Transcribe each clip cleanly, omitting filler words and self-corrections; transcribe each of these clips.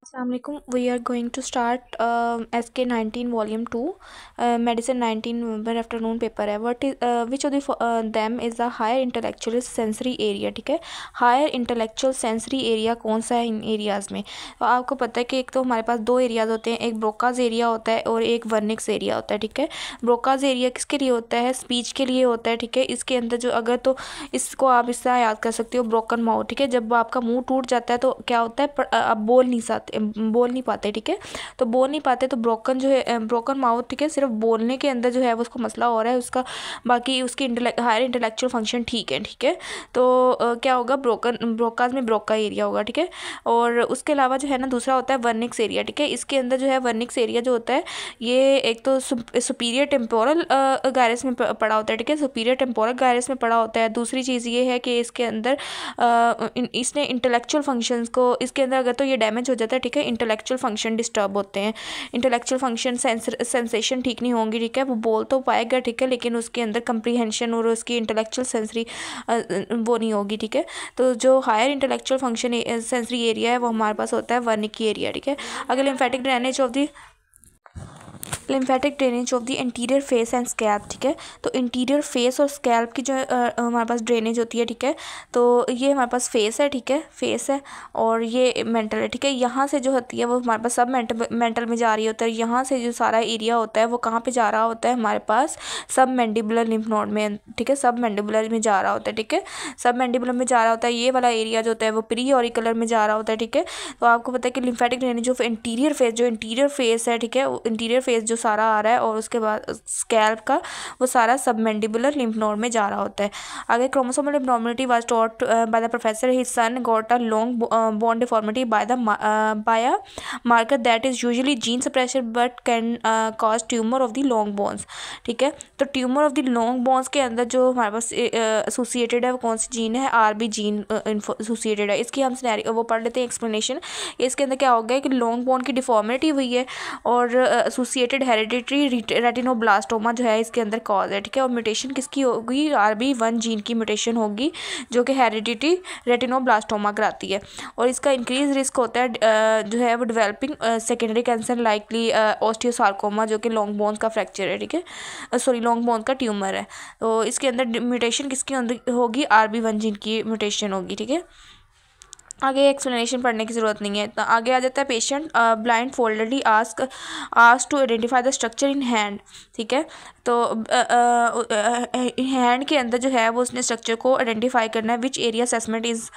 Assalamualaikum. We are going to start SK 19 Volume 2 Medicine 19 November afternoon paper है. Which of them is the higher intellectual sensory area? ठीक है, higher intellectual sensory area कौन सा है इन areas में? तो आपको पता है कि एक तो हमारे पास दो एरियाज़ होते हैं, एक ब्रोकाज एरिया होता है और एक वर्निक्स एरिया होता है. ठीक है, ब्रोकाज एरिया किसके लिए होता है? स्पीच के लिए होता है. ठीक है, इसके अंदर जो अगर तो इसको आप इससे याद कर सकते हो ब्रोकन माउथ. ठीक है, जब आपका मुंह टूट जाता है तो क्या होता है, आप बोल नहीं पाते. ठीक है, तो बोल नहीं पाते तो ब्रोकन जो है ब्रोकन माउथ. ठीक है, सिर्फ बोलने के अंदर जो है वो उसको मसला हो रहा है उसका, बाकी उसकी हायर इंटेलेक्चुअल फंक्शन ठीक है. ठीक है, तो क्या होगा, ब्रोकाज में ब्रोका एरिया होगा. ठीक है, और उसके अलावा जो है ना दूसरा होता है वर्निक्स एरिया. ठीक है, इसके अंदर जो है वर्निक्स एरिया जो होता है ये एक तो सुपीरियर टेम्पोरल गायरस में पड़ा होता है. ठीक है, सुपीरियर टेम्पोरल गायरस में पड़ा होता है. दूसरी चीज़ ये है कि इसके अंदर इसने इंटेलेक्चुअल फंक्शंस को इसके अंदर अगर तो ये डैमेज हो जाता है. ठीक है, इंटेलेक्चुअल फंक्शन डिस्टर्ब होते हैं, इंटेलेक्चुअल फंक्शन सेंसेशन ठीक नहीं होंगी. ठीक है, वो बोल तो पाएगा. ठीक है, लेकिन उसके अंदर कंप्रीहेंशन और उसकी इंटेलेक्चुअल सेंसरी वो नहीं होगी. ठीक है, तो जो higher intellectual function sensory area है वो हमारे पास होता है वर्निकी एरिया. ठीक है, अगर lymphatic drainage of the interior face and scalp. ठीक है, तो इंटीरियर फेस और स्कैल्प की जो हमारे पास ड्रेनेज होती है. ठीक है, तो ये हमारे पास फेस है. ठीक है, फेस है और ये मेंटल है. ठीक है, यहाँ से जो होती है वो हमारे पास सब मेंटल में जा रही होता है. यहाँ से जो सारा एरिया होता है वो कहाँ पे जा रहा होता है हमारे पास सब मैंडिबुलर लिम्फ नोड में. ठीक है, सब मैंडिबुलर में जा रहा होता है. ठीक है, सब मैंडिबुलर में जा रहा होता है. ये वाला एरिया जो होता है वो प्री ऑरिकुलर में जा रहा होता है. ठीक है, तो आपको पता है कि lymphatic drainage of interior face है. ठीक है, इंटीरियर फेस जो सारा आ रहा है और उसके बाद स्कैल्प का वो सारा सबमैंडिबुलर लिम्फ नोड में जा रहा होता है. आगे chromosomal abnormality was taught by the professor his son got a long bone deformity by a marker that is usually gene suppression but can cause tumour of the long bones. ठीक है, तो tumour of the long bones के अंदर जो हमारे पास associated है वो कौन सी जीन है? आरबी जीन एसोसिएटेड है. इसकी हम वो पढ़ लेते हैं एक्सप्लेनेशन. इसके अंदर क्या हो गया कि लॉन्ग बोन की डिफॉर्मिटी हुई है और एसोसिएटेड हेरिडिटरी रेटिनोब्लास्टोमा जो है इसके अंदर कॉज है. ठीक है, और म्यूटेशन किसकी होगी? RB1 जीन की म्यूटेशन होगी जो कि हेरिडिटरी रेटिनोब्लास्टोमा कराती है और इसका इंक्रीज रिस्क होता है जो है वो developing secondary cancer likely osteosarcoma जो कि लॉन्ग बोन्स का फ्रैक्चर है. ठीक है, सॉरी लॉन्ग बोन का ट्यूमर है. तो इसके अंदर म्यूटेशन किसकी होगी? RB1 जीन की म्यूटेशन होगी. ठीक है, आगे एक्सप्लेनेशन पढ़ने की ज़रूरत नहीं है. तो आगे आ जाता है patient blind folded ask to identify the structure in hand. ठीक है, तो हैंड के अंदर जो है वो उसने स्ट्रक्चर को आइडेंटिफाई करना है. Which area assessment is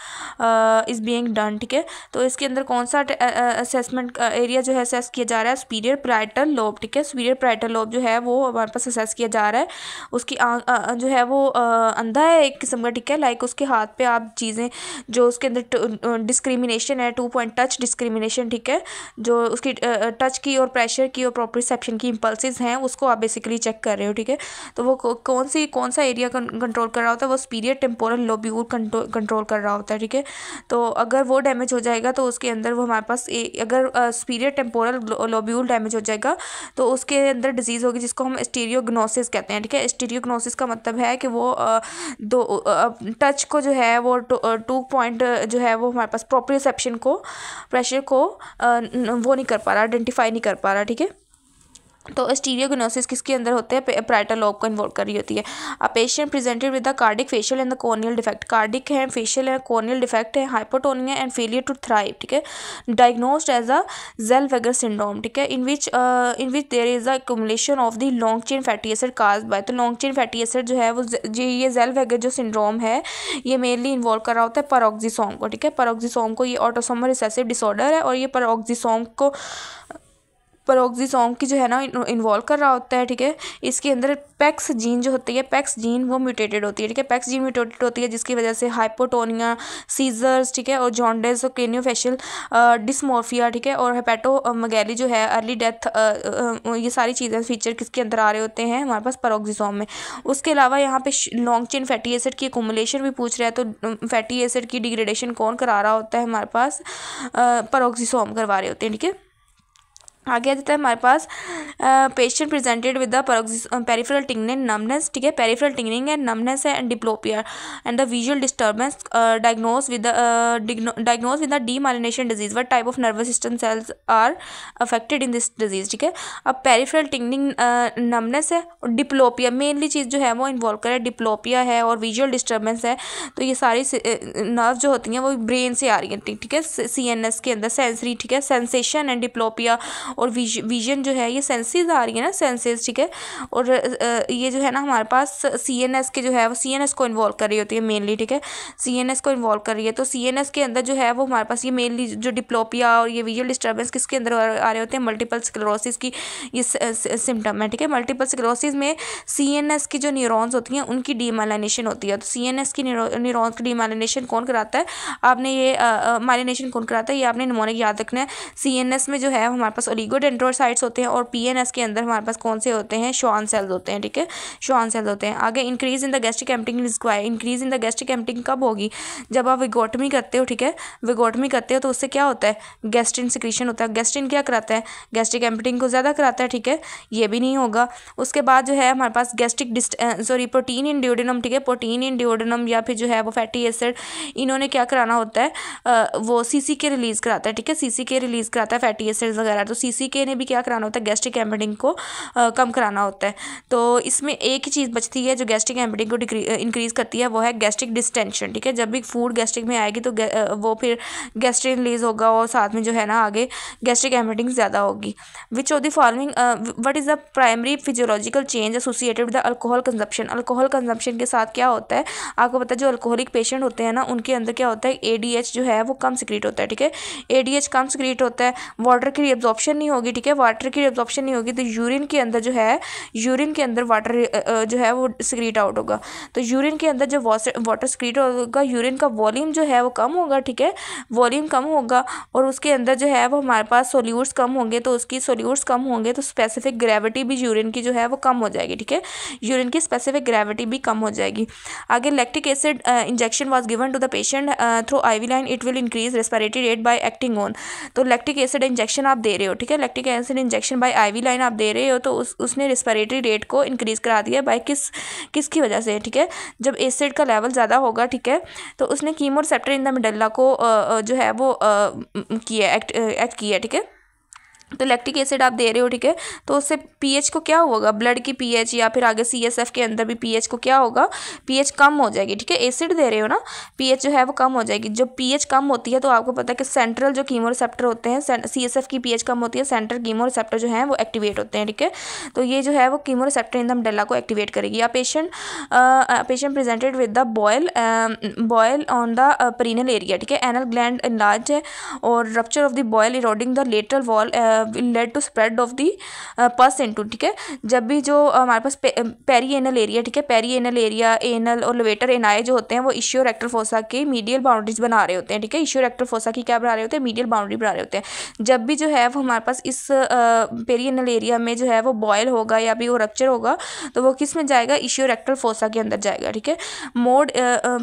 being done. ठीक है, तो इसके अंदर कौन सा असेसमेंट एरिया जो है असेस किया जा रहा है? Superior parietal lobe. ठीक है, सुपीरियर पैराइटल लोब जो है वो हमारे पास असेस किया जा रहा है. उसकी जो है वो अंधा है एक किस्म का. ठीक है, लाइक उसके हाथ पे आप चीज़ें जो उसके अंदर डिस्क्रिमिनेशन है 2 पॉइंट टच डिस्क्रिमिनेशन. ठीक है, जो उसकी टच की और प्रेशर की और प्रोप्रियोसेप्शन की इम्पल्सेस हैं उसको आप बेसिकली चेक कर रहे हो. ठीक है, तो वो कौन सा एरिया कंट्रोल कर रहा होता है? वो सुपीरियर टेम्पोरल लोब्यूल कंट्रोल कर रहा होता है. ठीक है, तो अगर वो डैमेज हो जाएगा तो उसके अंदर वो हमारे पास अगर सुपीरियर टेम्पोरल लोब्यूल डैमेज हो जाएगा तो उसके अंदर डिजीज़ होगी जिसको हम स्टीरियोग्नोसिस कहते हैं. ठीक है, स्टीरियोग्नोसिस का मतलब है कि वो दो टच को जो है वो 2 पॉइंट जो है वो हमारे पास प्रोप्रियोसेप्शन को प्रेशर को वो नहीं कर पा रहा, आइडेंटिफाई नहीं कर पा रहा. ठीक है, तो स्टीरियोग्नोसिस किसके अंदर होते हैं? पैराइटल लोब को इन्वॉल्व कर रही होती है. A patient presented with the cardiac facial and the corneal defect. Cardiac है, फेशियल है, कॉर्नियल डिफेक्ट है, hypotonia and failure to thrive. ठीक है, diagnosed as a Zellweger syndrome. ठीक है, in which there is a accumulation of the long chain fatty acid caused by. तो long chain fatty acid जो है वो ये ज़ेलवेगर जो सिंड्रोम है ये मेनली इन्वॉल्व कर रहा होता है पैरोक्सिसोम को. ठीक है, पैरोक्सिसोम को ये ऑटोसोमल रिसेसिव डिसऑर्डर है और ये पैरोक्सिसोम की जो है ना इन्वॉल्व कर रहा होता है. ठीक है, इसके अंदर पैक्स जीन जो होती है, पैक्स जीन वो म्यूटेटेड होती है. ठीक है, पैक्स जीन म्यूटेटेड होती है जिसकी वजह से हाइपोटोनिया, सीजर्स. ठीक है, और जॉन्डिस और क्रेनियोफेशियल डिस्मोर्फिया. ठीक है, और हेपेटोमेगैली जो है अर्ली डेथ, ये सारी चीज़ें फीचर किसके अंदर आ रहे होते हैं? हमारे पास पैरोक्सिसोम में. उसके अलावा यहाँ पे लॉन्ग चेन फैटी एसिड की एक्युमुलेशन भी पूछ रहा है. तो फैटी एसिड की डिग्रेडेशन कौन करा रहा होता है? हमारे पास पैरोक्सिसोम करवा रहे होते हैं. ठीक है, आगे आ जाता है हमारे पास patient presented with the peripheral tingling numbness, ठीक है, पेरिफेरल टिंगलिंग एंड नमनेस है and diplopia and the visual disturbance diagnose with the demyelination disease. What type of nervous system cells are affected in this disease, ठीक है। अब peripheral tingling numbness है और diplopia mainly चीज़ जो है वो involve करे, डिप्लोपिया है और विजुअल डिस्टर्बेंस है। तो ये सारी नर्व जो होती हैं वो ब्रेन से आ रही हैं, ठीक है, CNS के अंदर सेंसरी, ठीक है, सेंसेशन एंड डिप्लोपिया और विजन जो है ये सेंसेस आ रही है ना, सेंसेस, ठीक है। और ये जो है ना हमारे पास CNS के जो है वो CNS को इन्वॉल्व कर रही होती है मेनली, ठीक है, CNS को इन्वॉल्व कर रही है। तो CNS के अंदर जो है वो हमारे पास ये मेनली जो डिप्लोपिया और ये विजुअल डिस्टर्बेंस किसके अंदर आ रहे होते हैं, मल्टीपल स्क्लेरोसिस की ये सिम्टम है, ठीक है। मल्टीपल स्क्लेरोसिस में CNS की जो न्यूरॉन्स होती हैं उनकी डीमाइलिनेशन होती है। तो CNS की न्यूरॉन्स की डीमाइलिनेशन कौन कराता है, आपने ये माइलिनेशन कौन कराता है, ये आपने निमोनिक याद रखना है। CNS में जो है हमारे पास ओलिगोडेंड्रोसाइट्स होते हैं और PNS के अंदर हमारे पास कौन से होते हैं, श्वान सेल्स होते हैं, ठीक है, श्वान सेल्स होते हैं। आगे increase in the gastric emptying require, increase in the gastric emptying कब होगी, जब आप विगोटमी करते हो, ठीक है, विगोटमी करते हो तो उससे क्या होता है, गैस्ट्रिन सिक्रीशन होता है। गैस्ट्रिन क्या कराता है, गैस्ट्रिक एम्पटिंग को ज़्यादा कराता है, ठीक है, ये भी नहीं होगा। उसके बाद जो है हमारे पास गैस्ट्रिक प्रोटीन इन ड्यूडेनम, ठीक है, प्रोटीन इन ड्यूडेनम या फिर जो है वो फैटी एसिड, इन्होंने क्या कराना होता है, वो CCK रिलीज़ कराता है, ठीक है, CCK रिलीज़ कराता है फैटी एसिड्स वगैरह। तो CCK ने भी क्या कराना होता है, गैस्ट्रिक एम्पटिंग को कम कराना होता है। तो इसमें एक ही चीज़ बचती है जो गैस्ट्रिक एम्पटिंग को इंक्रीज़ करती है, वो है गैस्ट्रिक डिस्टेंशन, ठीक है। जब भी फूड गैस्ट्रिक में आएगी तो वो फिर गैस्ट्रिन रिलीज होगा और साथ में जो है ना आगे गैस्ट्रिक एम्पटिंग ज़्यादा होगी। विच of the following what is the primary physiological change associated with the alcohol consumption. Alcohol consumption के साथ क्या होता है, आपको पता है जो अल्कोहलिक पेशेंट होते हैं ना उनके अंदर क्या होता है, ADH जो है वो कम सिक्रीट होता है, ठीक है, ADH कम सिक्रीट होता है, वाटर की एब्जॉर्प्शन नहीं होगी, ठीक है, वाटर की एब्जॉर्प्शन नहीं होगी तो यूरिन के अंदर जो है, यूरिन के अंदर वाटर जो है वो सिक्रीट आउट होगा। तो यूरिन के अंदर जब वाटर सिक्रीट होगा, यूरिन का वॉल्यूम जो है वो कम होगा, ठीक है, वॉल्यूम कम होगा और उसके अंदर जो है वो हमारे पास सोल्यूट्स कम होंगे, तो उसकी सोल्यूट्स कम होंगे तो स्पेसिफिक ग्रेविटी भी यूरिन की जो है वो कम हो जाएगी, ठीक है, यूरिन की स्पेसिफिक ग्रेविटी भी कम हो जाएगी। आगे lactic acid injection was given to the patient through IV line, it will increase respiratory rate by acting on. तो लैक्टिक एसिड इंजेक्शन आप दे रहे हो, ठीक है, lactic acid injection by IV line आप दे रहे हो तो उसने रेस्पिरेटरी रेट को इंक्रीज करा दिया बाय किसकी वजह से, ठीक है, जब एसिड का लेवल ज़्यादा होगा, ठीक है, तो उसने कीमोरेसेप्टर इन द मेडुल्ला को जो है वो किया एक्ट किया, ठीक है। तो लैक्टिक एसिड आप दे रहे हो, ठीक है, तो उससे pH को क्या होगा, ब्लड की pH या फिर आगे CSF के अंदर भी pH को क्या होगा, pH कम हो जाएगी, ठीक है, एसिड दे रहे हो ना, pH जो है वो कम हो जाएगी। जब pH कम होती है तो आपको पता है कि सेंट्रल जो कीमोरेसेप्टर होते हैं, CSF की pH कम होती है, सेंट्रल कीमोरेसेप्टर जो है वो एक्टिवेट होते हैं, ठीक है, तो ये जो है वो कीमोरेसेप्टर इन द मेडुल्ला को एक्टिवेट करेगी। या patient presented with the boil on the perineal area, ठीक है, एनल ग्लैंड एनलार्ज है और rupture of the boil eroding the lateral wall will lead to spread of the pus into, ठीक है, जब भी जो हमारे पास पेरीएनल एरिया, ठीक है, पेरीएनल एरिया, एनल और लेवेटर एनाई जो होते हैं वो इशियो रेक्टल फोसा के मीडियल बाउंड्रीज बना रहे होते हैं, ठीक है, इशियो रेक्टल फोसा की क्या बना रहे होते हैं, मीडियल बाउंड्री बना रहे होते हैं। जब भी जो है वो हमारे पास इस पेरीएनल एरिया में जो है वो बॉयल होगा या भी वो रप्चर होगा तो वो किस में जाएगा, इशियो रेक्टल फोसा के अंदर जाएगा, ठीक है, मोड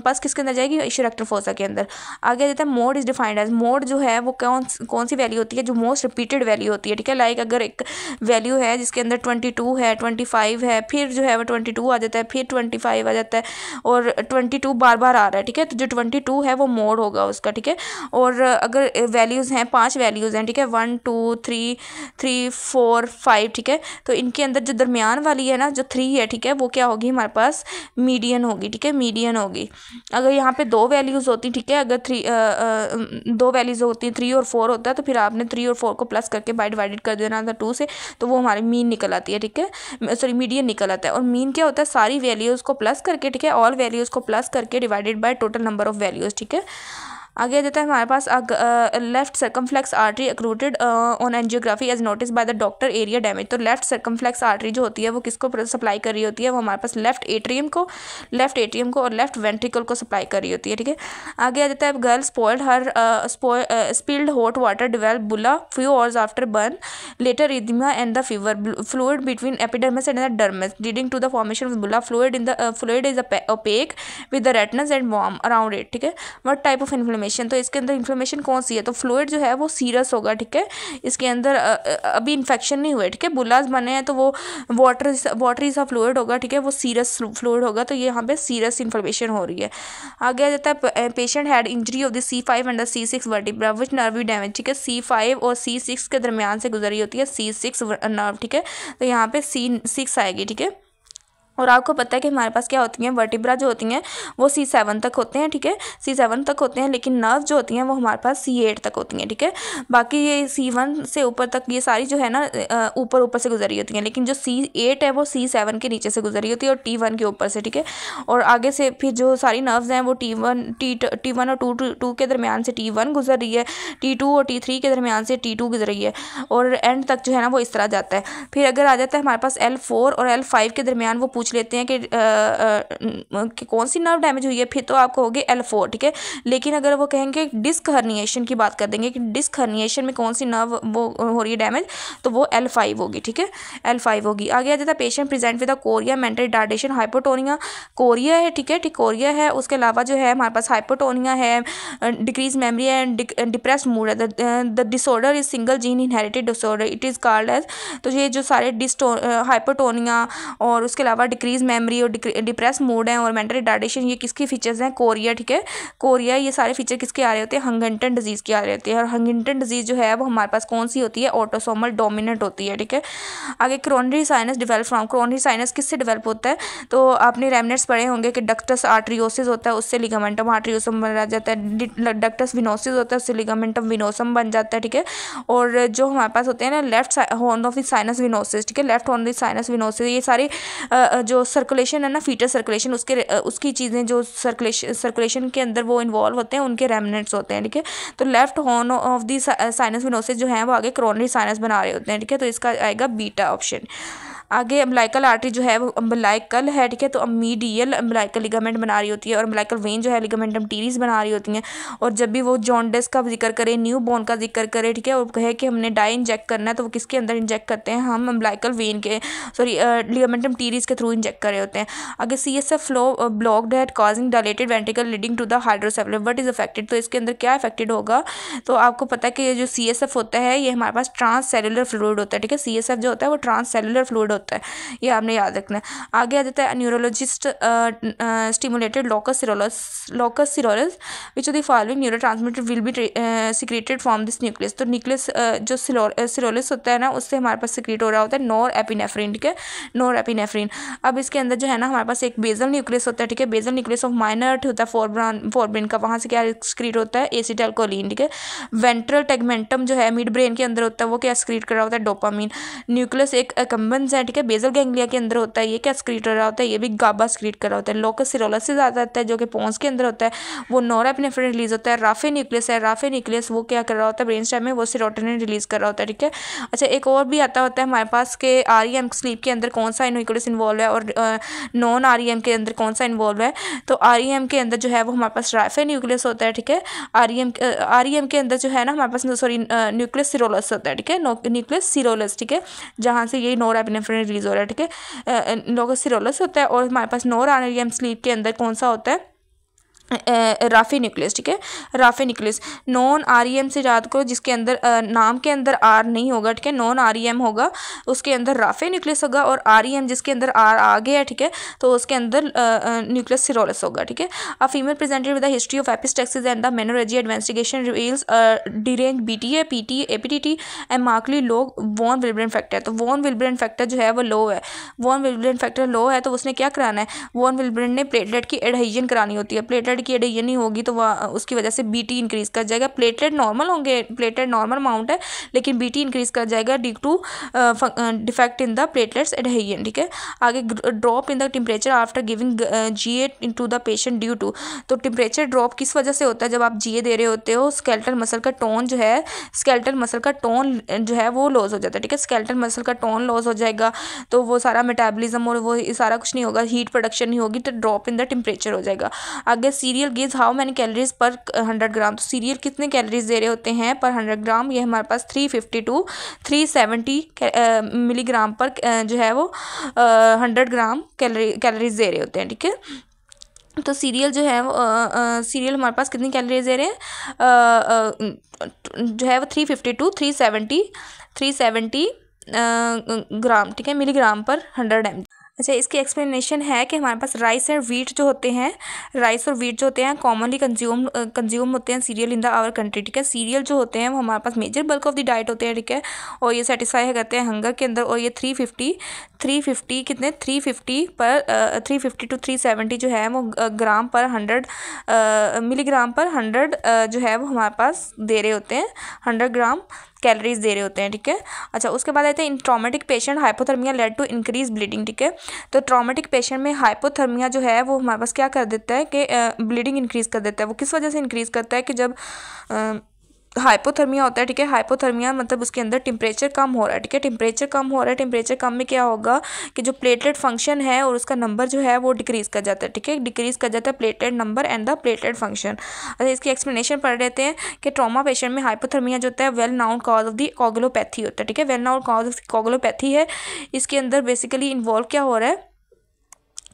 पस किसके अंदर जाएगी, इशियो रेक्टल फोसा के अंदर। आगे जाता है mode is defined as, mode जो है वो कौन सी वैल्यू होती है, जो मोस्ट रिपीटेड वैल्यू होती है, ठीक है, लाइक अगर एक वैल्यू है जिसके अंदर 22 है, 25 है, फिर जो है वो 22 आ जाता है, फिर 25 आ जाता है और 22 बार बार आ रहा है, ठीक है, तो जो 22 है वो मोड होगा उसका, ठीक है। और अगर वैल्यूज़ हैं 5 वैल्यूज़ हैं, ठीक है, 1 2 3 3 4 5, ठीक है, तो इनके अंदर जो दरमियान वाली है ना, जो 3 है, ठीक है, वो क्या होगी हमारे पास, मीडियन होगी, ठीक है, मीडियन होगी। अगर यहाँ पे 2 वैल्यूज़ होती, ठीक है, अगर 2 वैल्यूज़ होती 3 और 4 होता है तो फिर आपने 3 और 4 को प्लस करके बाय डिवाइडेड कर देना था 2 से, तो वो हमारी मीन निकल आती है, ठीक है, सॉरी मीडियन निकल आता है। और मीन क्या होता है, सारी वैल्यूज़ को प्लस करके, ठीक है, ऑल वैल्यूज़ को प्लस करके divided by total number of values, ठीक है। आगे जाता है हमारे पास left circumflex artery occluded on angiography as notice by the doctor area damage. तो लेफ्ट सर्कमफ्लेक्स आर्टरी जो होती है वो किसको सप्लाई कर रही होती है, वो हमारे पास लेफ्ट एट्रियम को और लेफ्ट वेंट्रिकल को सप्लाई कर रही होती है, ठीक है। आगे आ जाता है girl spoiled her spilled hot water develop bulla few hours after burn later oedema and the fever fluid between epidermis and the dermis leading to the formation of bulla fluid is opaque with the redness and warm around it, ठीक है। What type of inflammation inflammation, तो इसके अंदर inflammation कौन सी है, तो fluid जो है वो सीरस होगा, ठीक है। इसके अंदर अभी इन्फेक्शन नहीं हुआ है, ठीक है। बुलास बने हैं तो वो वाटरी सा फ्लूइड होगा, ठीक है, वो सीरस फ्लूइड होगा, तो ये यहाँ पे सीरस इन्फ्लेमेशन हो रही है। आगे आ जाता है patient had injury of the C5 and the C6 vertebra which nerve damage, ठीक है। C5 और C6 के दरमियान से गुजरी होती है C6 नर्व, ठीक है, तो यहाँ पे C6 आएगी, ठीक है। और आपको पता है कि हमारे पास क्या होती हैं, वर्टिब्रा जो होती हैं वो C7 तक होते हैं, ठीक है, C7 तक होते हैं, लेकिन नर्व जो होती हैं वो हमारे पास C8 तक होती हैं, ठीक है। बाकी ये C1 से ऊपर तक ये सारी जो है ना ऊपर से गुजरी होती हैं, लेकिन जो C8 है वो C7 के नीचे से गुजरी होती है और T1 के ऊपर से, ठीक है। और आगे से फिर जो सारी नर्व्स हैं वो T1 और टू के दरमियान से T1 गुजर रही है, T2 और T3 के दरमियान से T2 गुजर रही है, और एंड तक जो है ना वो इस तरह जाता है। फिर अगर आ जाता है हमारे पास L4 और L5 के दरमियान, वो पूछ लेते हैं कि कौन सी नर्व डैमेज हुई है, फिर तो आपको होगी L4, ठीक है। लेकिन अगर वो कहेंगे डिस्क हर्निएशन की बात कर देंगे कि डिस्क हर्निएशन में कौन सी नर्व वो हो रही है डैमेज, तो वो L5 होगी, ठीक है, L5 होगी। आगे आ जाता है patient present with Korea, mental retardation, hypotonia, Korea है, ठीक है, कोरिया है। उसके अलावा जो है हमारे पास हाइपोटोनिया है, decrease memory and depress mood है। The disorder is single gene inherited disorder, it is called as, तो ये जो सारे हाइपोटोनिया और उसके अलावा डिक्रीज मेमोरी और डिप्रेस मूड है और मेंटल रिटार्डेशन, ये किसके फीचर्स हैं, कोरिया, ठीक है, कोरिया। ये सारे फीचर किसके आ रहे होते हैं, हंटिंगटन डिजीज़ के आ रहे होते हैं। और हंटिंगटन डिजीज़ जो है वो हमारे पास कौन सी होती है, ऑटोसोमल डोमिनेंट होती है, ठीक है। आगे coronary sinus develop from, coronary sinus किससे डेवलप होता है, तो आपने रेमनेट्स पढ़े होंगे कि डक्टस आर्टरियोसिस होता है, उससे लिगामेंटम आर्टरियोसम बन जाता है, डक्टस विनोसिस होता है, उससे लिगामेंटम विनोसम बन जाता है, ठीक है। और जो हमारे पास होते हैं ना left horn of the sinus venosus, ठीक है, left horn of the sinus venosus, ये सारे जो सर्कुलेशन है ना, फीटस सर्कुलेशन, उसकी चीज़ें जो सर्कुलेशन के अंदर वो इन्वॉल्व होते हैं, उनके रेमनेंट्स होते हैं, ठीक है। तो left horn of the sinus venosus जो है वो आगे क्रोनरी साइनस बना रहे होते हैं, ठीक है, तो इसका आएगा बीटा ऑप्शन। आगे अम्बिलाइकल आर्टरी जो है वो अम्बिलाइकल है, ठीक है, तो मीडियल अम्बिलाइकल लिगामेंट बना रही होती है, और अम्बिलाइकल वेन जो है लिगामेंटम टीरीज बना रही होती हैं। और जब भी वो जॉन्डिस का जिक्र करे, न्यू बॉर्न का जिक्र करे, ठीक है, और कहे कि हमने डाई इंजेक्ट करना है, तो वो किसके अंदर इंजेक्ट करते हैं, हम अम्बिलाइकल वेन के लिगामेंटम टीरीज के थ्रू इंजेक्ट कर रहे होते हैं। आगे CSF फ्लो ब्लॉक्ड है causing dilated ventricle leading to the hydrocephalus, what is affected, तो इसके अंदर क्या अफेक्टेड होगा, तो आपको पता है कि ये जो CSF होता है ये हमारे पास ट्रांस सेलुलर फ्लूइड होता है, ठीक है। CSF जो होता है वो ट्रांस सेलुलर फ्लूइड होता है, ये आपने याद रखना है। आगे आ जाता है neurologist stimulated locus coeruleus which of the following neurotransmitter will be secreted from this nucleus, तो न्यूक्लियस जो सिरोलिस होता है ना उससे हमारे पास सिक्रेट हो रहा होता है नॉर एपिनेफ्रिन, ठीक है, नॉर एपिनेफ्रिन। अब इसके अंदर जो है ना हमारे पास एक बेजल न्यूक्लियस होता है, ठीक है, बेजल न्यूक्लियस ऑफ माइनर होता है फोरब्रेन का, वहाँ से क्या सिक्रेट होता है, एसिटाइलकोलिन, ठीक है। वेंट्रल टेगमेंटम जो है मिड ब्रेन के अंदर होता है, वो क्या सिक्रेट कर रहा होता है, डोपामीन। न्यूक्लियस एक एकम्बेंस है, ठीक है, बेजल गैंग्लिया के अंदर होता है, ये क्या सिक्रेट कर रहा होता है, ये भी गाबा सिक्रेट कर रहा होता है। लोकस सिरोलस से ज़्यादा आता है जो कि पोन्स के अंदर होता है, वो नॉरएपिनेफ्रिन रिलीज होता है। राफे न्यूक्लियस है, राफे न्यूक्लियस वो क्या कर रहा होता है, ब्रेन स्टेम में वो सेरोटोनिन रिलीज कर रहा होता है, ठीक है। अच्छा, एक और भी आता होता है हमारे पास के REM स्लीप के अंदर कौन सा न्यूक्लियस इन्वॉल्व है और नॉन REM के अंदर कौन सा इन्वॉल्व है, तो REM के अंदर जो है वो हमारे पास राफे न्यूक्लियस होता है, ठीक है। REM के अंदर जो है ना हमारे पास न्यूक्लियस सिरोलस होता है, ठीक है, न्यूक्लियस सिरोलस, ठीक है, जहाँ से ये नॉरएपिनेफ्रिन रिलीज हो रहा है, ठीक है, लोकस सिरोलस होता है। और हमारे पास नॉन REM स्लीप के अंदर कौन सा होता है, राफे न्यूक्लियस, ठीक है, राफे न्यूक्लियस। नॉन REM से याद करो जिसके अंदर नाम के अंदर R नहीं होगा, ठीक है, नॉन REM होगा, उसके अंदर राफे न्यूक्लियस होगा, और REM जिसके अंदर R आ गया है, ठीक है, तो उसके अंदर न्यूक्लियस सिरोलस होगा, ठीक है। A female presented with the history of epistaxis and the menorrhagia investigation reveals deranged BTA PT APTT and markedly low von Willebrand factor, तो वॉन विल्ब्रेन फैक्टर जो है वो लो है, वॉन विल्ब्रेन फैक्टर लो है, तो उसने क्या कराना है, वॉन विल्ब्रेन ने प्लेटलेट की एडहेजन करानी होती है, प्लेटलेट की एडहेजन नहीं होगी तो वह उसकी वजह से BT इंक्रीज कर जाएगा। प्लेटलेट नॉर्मल होंगे, प्लेटलेट नॉर्मल अमाउंट है, लेकिन BT इंक्रीज कर जाएगा due to defect in the platelets adhesion, ठीक है। आगे drop in the temperature after giving GA to the patient due to, तो टेम्परेचर ड्रॉप किस वजह से होता है, जब आप GA दे रहे होते हो स्केलेटल मसल का टोन जो है, स्केलेटल मसल का टोन जो है वो लॉस हो जाता है, ठीक है, स्केलेटल मसल का टोन लॉस हो जाएगा, तो वो सारा मेटाबॉलिज्म और वो सारा कुछ नहीं होगा, हीट प्रोडक्शन नहीं होगी, तो ड्रॉप इन द टेम्परेचर हो जाएगा। आगे serial gives how many calories पर 100 ग्राम, तो सीरियल कितने कैलोरीज दे रहे होते हैं पर 100 ग्राम, ये हमारे पास 350 to 370 मिलीग्राम पर जो है वो 100 ग्राम कैलोरीज दे रहे होते हैं, ठीक है। तो सीरियल जो है वो सीरियल हमारे पास कितनी कैलोरीज दे रहे हैं, जो है वो 350 to 370 ग्राम, ठीक है, मिलीग्राम पर 100 mg। अच्छा, इसकी एक्सप्लेनेशन है कि हमारे पास राइस और वीट जो होते हैं, राइस और वीट जो होते हैं कॉमनली कंज्यूम होते हैं cereal in the our country, ठीक है। सीरियल जो होते हैं वो हमारे पास major bulk of the diet होते हैं, ठीक है, और ये सेटिस्फाई करते हैं हंगर के अंदर। और ये 350 कितने 350 to 370 जो है वो ग्राम पर 100 मिलीग्राम पर 100 जो है वो हमारे पास दे रहे होते हैं, 100 ग्राम कैलोरीज दे रहे होते हैं, ठीक है। अच्छा, उसके बाद आते हैं in traumatic patient hypothermia led to increase bleeding, ठीक है। तो ट्रॉमेटिक पेशेंट में हाइपोथर्मिया जो है वो हमारे पास क्या कर देता है कि ब्लीडिंग इंक्रीज कर देता है। वो किस वजह से इंक्रीज करता है कि जब हाइपोथर्मिया होता है, ठीक है। हाइपोथर्मिया मतलब उसके अंदर टेम्परेचर कम हो रहा है, ठीक है, टेम्परेचर कम हो रहा है। टेम्परेचर कम में क्या होगा कि जो प्लेटलेट फंक्शन है और उसका नंबर जो है वो डिक्रीज़ कर जाता है, ठीक है, डिक्रीज़ कर जाता है platelet number and the platelet function. अच्छा, इसकी एक्सप्लेनेशन पढ़ लेते हैं कि ट्रॉमा पेशेंट में हाइपोथर्मिया जो होता है well known cause of the coagulopathy होता है, ठीक है, well known cause of coagulopathy है। इसके अंदर बेसिकली इन्वॉल्व क्या हो रहा है,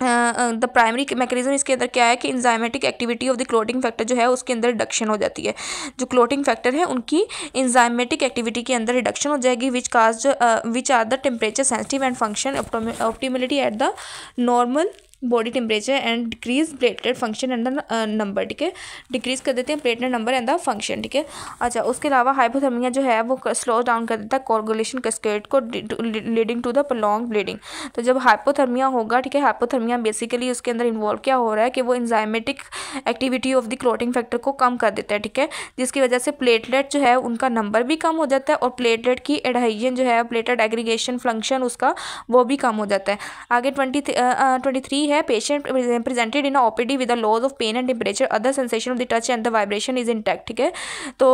द प्राइमरी मैकेनिज्म इसके अंदर क्या है कि enzymatic activity of the clotting factor जो है उसके अंदर रिडक्शन हो जाती है। जो क्लोटिंग फैक्टर है उनकी इंजाइमेटिक एक्टिविटी के अंदर रिडक्शन हो जाएगी, which are the temperature sensitive and function optimality at the normal body temperature and decrease platelet function and the number, ठीक है, डिक्रीज कर देते हैं platelet number and the function, ठीक है। अच्छा, उसके अलावा हाइपोथर्मिया जो है वो स्लो डाउन कर देता है कोगुलेशन कैस्केड को, leading to the prolong bleeding. तो जब हाइपोथर्मिया होगा, ठीक है, हाइपोथर्मिया बेसिकली उसके अंदर इन्वॉल्व क्या हो रहा है कि वो enzymatic activity of the clotting factor को कम कर देता है, ठीक है, जिसकी वजह से प्लेटलेट जो है उनका नंबर भी कम हो जाता है और प्लेटलेट की एडहेजन जो है, प्लेटलेट एग्रीगेशन फंक्शन उसका वो भी कम हो जाता है। आगे 23 है patient presented in OPD with the loss of pain and temperature, other sensation of the touch and the vibration is intact, ठीक है। तो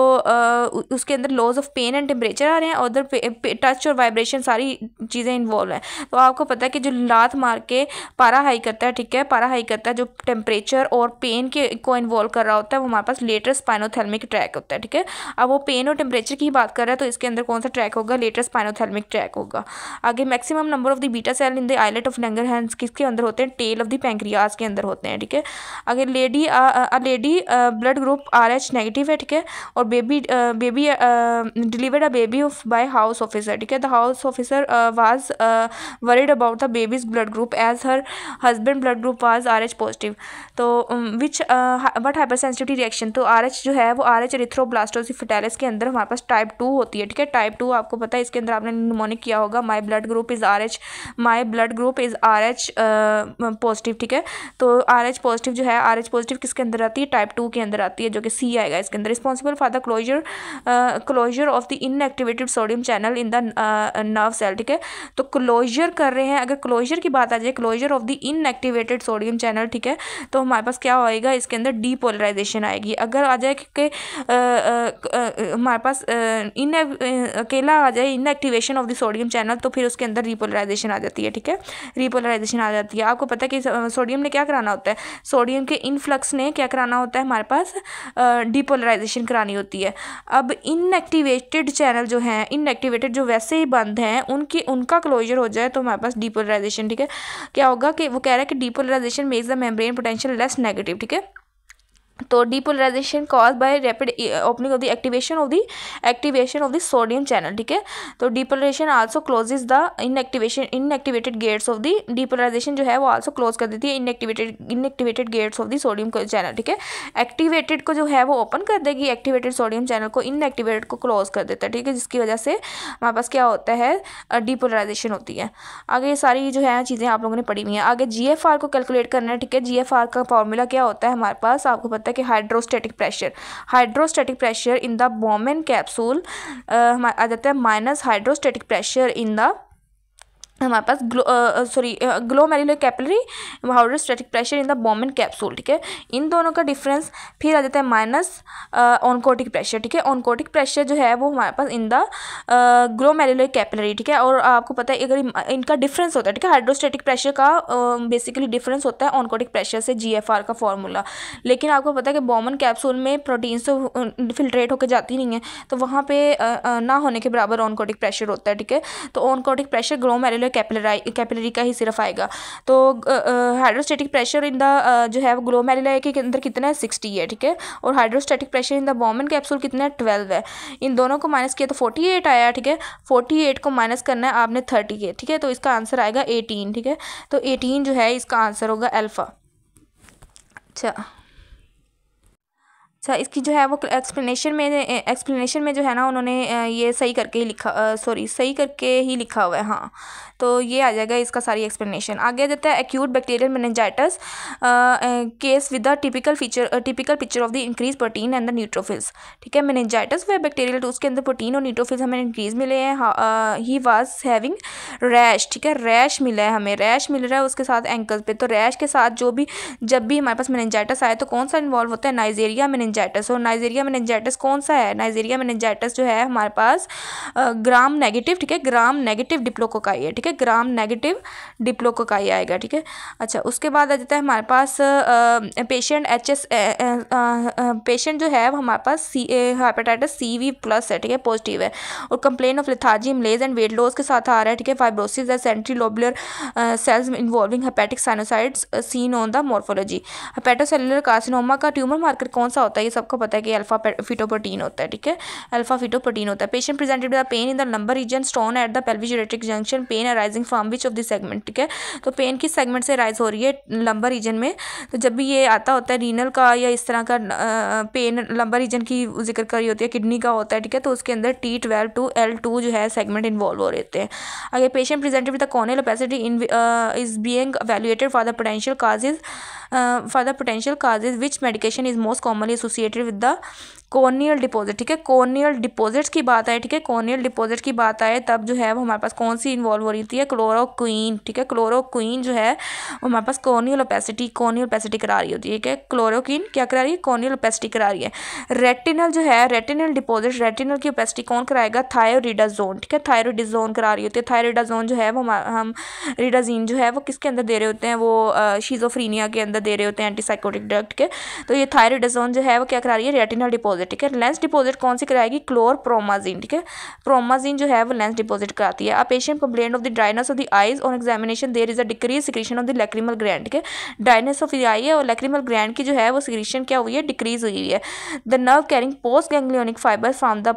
उसके अंदर loss of pain and temperature आ रहे हैं, उधर टच और वाइब्रेशन सारी चीज़ें इन्वॉल्व हैं। तो आपको पता है कि जो लात मार के पारा हाई करता है, ठीक है, पारा हाई करता है, जो टेम्परेचर और पेन के को इन्वॉल्व कर रहा होता है वो हमारे पास लेटर स्पाइनोथैलेमिक ट्रैक होता है, ठीक है। अब वो पेन और टेम्परेचर की बात कर रहा है तो इसके अंदर कौन सा ट्रैक होगा, लेटर स्पाइनोथैलेमिक ट्रैक होगा। आगे maximum number of the beta cell in the islet of Langerhans किसके अंदर होते हैं, टेल ऑफ द पैंक्रियाज के अंदर होते हैं, ठीक है। अगर lady blood group RH negative है, ठीक है, और baby delivered a baby by house officer, ठीक है। The house officer was worried about the baby's blood group as her husband blood group was RH positive. तो which but hyper sensitivity reaction, तो RH जो है वो RH erythroblastosis फर्टाइलिस के अंदर हमारे पास टाइप 2 होती है, ठीक है। टाइप 2 आपको पता है, इसके अंदर आपने निमोनिक किया होगा, my blood group is RH positive, ठीक है। तो RH पॉजिटिव जो है, RH पॉजिटिव किसके अंदर आती है, टाइप 2 के अंदर आती है, जो कि C आएगा इसके अंदर। Responsible for the closure of the inactivated sodium channel in the nerve cell, ठीक है। तो क्लोजर कर रहे हैं, अगर क्लोजर की बात आ जाए, closure of the inactivated sodium channel, ठीक है, तो हमारे पास क्या होएगा, इसके अंदर डीपोलराइजेशन आएगी। अगर आ जाए कि हमारे पास अकेला आ जाए inactivation of the sodium channel, तो फिर उसके अंदर रिपोलराइजेशन आ जाती है, ठीक है, रिपोलराइजेशन आ जाती है। आपको पता है कि सोडियम ने क्या कराना होता है, सोडियम के इनफ्लक्स ने क्या कराना होता है, हमारे पास डीपोलराइजेशन करानी होती है। अब इनएक्टिवेटेड चैनल जो हैं, इनएक्टिवेटेड जो वैसे ही बंद हैं, उनका क्लोजर हो जाए तो हमारे पास डीपोलराइजेशन, ठीक है, क्या होगा कि वो कह रहा है कि depolarization makes the membrane potential less negative, ठीक है। तो depolarization cause by rapid opening of the activation of the sodium channel, ठीक है। तो depolarization also closes the inactivated gates of the, depolarization जो है वो आल्सो क्लोज कर देती है inactivated gates of the sodium channel, ठीक है। एक्टिवेटेड को जो है वो ओपन कर देगी, एक्टिवेटेड सोडियम चैनल को इनएक्टिवेटेड को क्लोज कर देता है, ठीक है, जिसकी वजह से हमारे पास क्या होता है, डीपोलराइजेशन होती है। आगे ये सारी जो है चीज़ें आप लोगों ने पढ़ी हुई हैं। आगे GFR को कैलकुलेट करना है, ठीक है। GFR का फॉर्मूला क्या होता है हमारे पास, आपको पता है कि hydrostatic pressure in the Bowman capsule आ जाता है minus hydrostatic pressure in the हमारे पास glomerular capillary hydrostatic pressure in the Bowman capsule, ठीक है। इन दोनों का डिफरेंस फिर आ जाता है माइनस ऑनकोटिक प्रेशर, ठीक है। ऑनकोटिक प्रेशर जो है वो हमारे पास इन द ग्लोमेरुलर कैपिलरी, ठीक है। और आपको पता है अगर इनका डिफरेंस होता है, ठीक है, हाइड्रोस्टैटिक प्रेशर का बेसिकली डिफरेंस होता है ऑनकोटिक प्रेशर से, GFR का फॉर्मूला। लेकिन आपको पता है कि बोमेन कैप्सूल में प्रोटीन्स तो फिल्ट्रेट होकर जाती नहीं है, तो वहाँ पे ना होने के बराबर ऑनकोटिक प्रेशर होता है, ठीक है। तो ऑनकोटिक प्रेशर ग्लोमेरुलर कैपिलरी का ही सिर्फ आएगा। तो हाइड्रोस्टेटिक प्रेशर इन द जो है वो ग्लोमेरुला के अंदर कितना है 60 है, ठीक है। और hydrostatic pressure in the Bowman capsule कितना है 12 है। इन दोनों को माइनस किया तो 48 आया, ठीक है। 48 को माइनस करना है आपने 30 के, ठीक है। तो इसका आंसर आएगा 18, ठीक है। तो 18 जो है इसका आंसर होगा अल्फ़ा। अच्छा इसकी जो है वो एक्सप्लेनेशन में जो है ना उन्होंने ये सही करके ही लिखा, सही करके ही लिखा हुआ है, हाँ। तो ये आ जाएगा इसका सारी एक्सप्लेनेशन। आगे जाता है acute bacterial meningitis case with the typical picture of the increase protein and the neutrophils, ठीक है। मेनिंजाइटिस व बैक्टीरियल, तो उसके अंदर प्रोटीन और न्यूट्रोफिल्स हमें इंक्रीज मिले हैं। ही वाज हैविंग रैश, ठीक है। रैश मिला है हमें, रैश मिल रहा है उसके साथ एंकल्स पे। तो रैश के साथ जब भी हमारे पास मेनिंजाइटिस आए तो कौन सा इन्वॉल्व होता है, नाइजेरिया मेनिंजाइटिस। और नाइजेरिया मेनिंजाइटिस कौन सा है, नाइजेरिया मेनिंजाइटिस जो है हमारे पास ग्राम नेगेटिव, ठीक है, ग्राम नेगेटिव डिप्लोकोकाई है, ठीक है। ग्राम नेगेटिव डिप्लोकोकाई आएगा, ठीक है। अच्छा उसके बाद आ जाता है हमारे पास पेशेंट जो है वो हमारे पास हेपेटाइटिस CV+ है, ठीक है, पॉजिटिव है। और complain of lethargy, malaise and weight loss के साथ आ रहा है, ठीक है। फाइब्रोसिस है, centrilobular cells involving hepatic sinusoids seen on the morphology. Hepatocellular carcinoma का ट्यूमर मार्कर कौन सा होता है, ये सबको पता है कि अल्फा फिटोप्रोटीन होता है, ठीक है। अल्फा फिटोप्रोटीन होता है। Patient presented with pain in the lumbar region, stone at the pelvic ureteric junction, pain arising from which of the segment, ठीक है। तो पेन किस सेगमेंट से राइज हो रही है, लंबर रीजन में। तो जब भी ये आता होता है रीनल का या इस तरह का पेन लंबर रीजन की जिक्र करी होती है, किडनी का होता है, ठीक है। तो उसके अंदर T12 to L2 जो है सेगमेंट इन्वॉल्व हो रहते हैं। अगर patient presented with the corneal opacity is being evaluated for the potential causes which medication is most commonly associated with the corneal deposit, ठीक है। कॉर्नियल डिपॉजिट्स की बात आए, ठीक है, कॉर्नियल डिपॉजिट की बात आए तब जो है वो हमारे पास कौन सी इन्वॉल्व हो रही थी, क्लोरोक्वीन, ठीक है। क्लोरोक्वीन जो है वो हमारे पास कॉर्नियल ओपेसिटी करा रही होती है, ठीक है। क्लोरोक्वीन क्या करा रही है, कॉर्नियल ओपेसिटी करा रही है। रेटिनल जो है, रेटिनल डिपॉजिट, रेटिनल की ओपेसिटी कौन कराएगा, थायरोइडाजोन, ठीक है। थायरोइडाजोन करा रही होती है। थायरोइडाजोन जो है वो हम रिडाजीन जो है वो किसके अंदर दे रहे होते हैं, वो शिजोफ्रीनिया के अंदर दे रहे होते हैं, एंटीसाइकोटिक ड्रग, ठीक है। तो ये थायरोइडाजोन जो है वो क्या करा रही है, रेटिनल डिपॉजिट, ठीक है। लेंस डिपॉजिट कौन सी कराएगी, क्लोरप्रोमाजिन, ठीक है। प्रोमाजिन जो है वो लेंस डिपॉजिट कराती है। A patient complaint of the dryness of the eyes on examination there is a decrease secretion of the lacrimal gland, ठीक है। ड्राइनेस ऑफ द आई है और लैक्रिमल ग्लैंड की जो है वो सिक्रीशन क्या हुई है, डिक्रीज हुई है। The nerve carrying post ganglionic fibres from the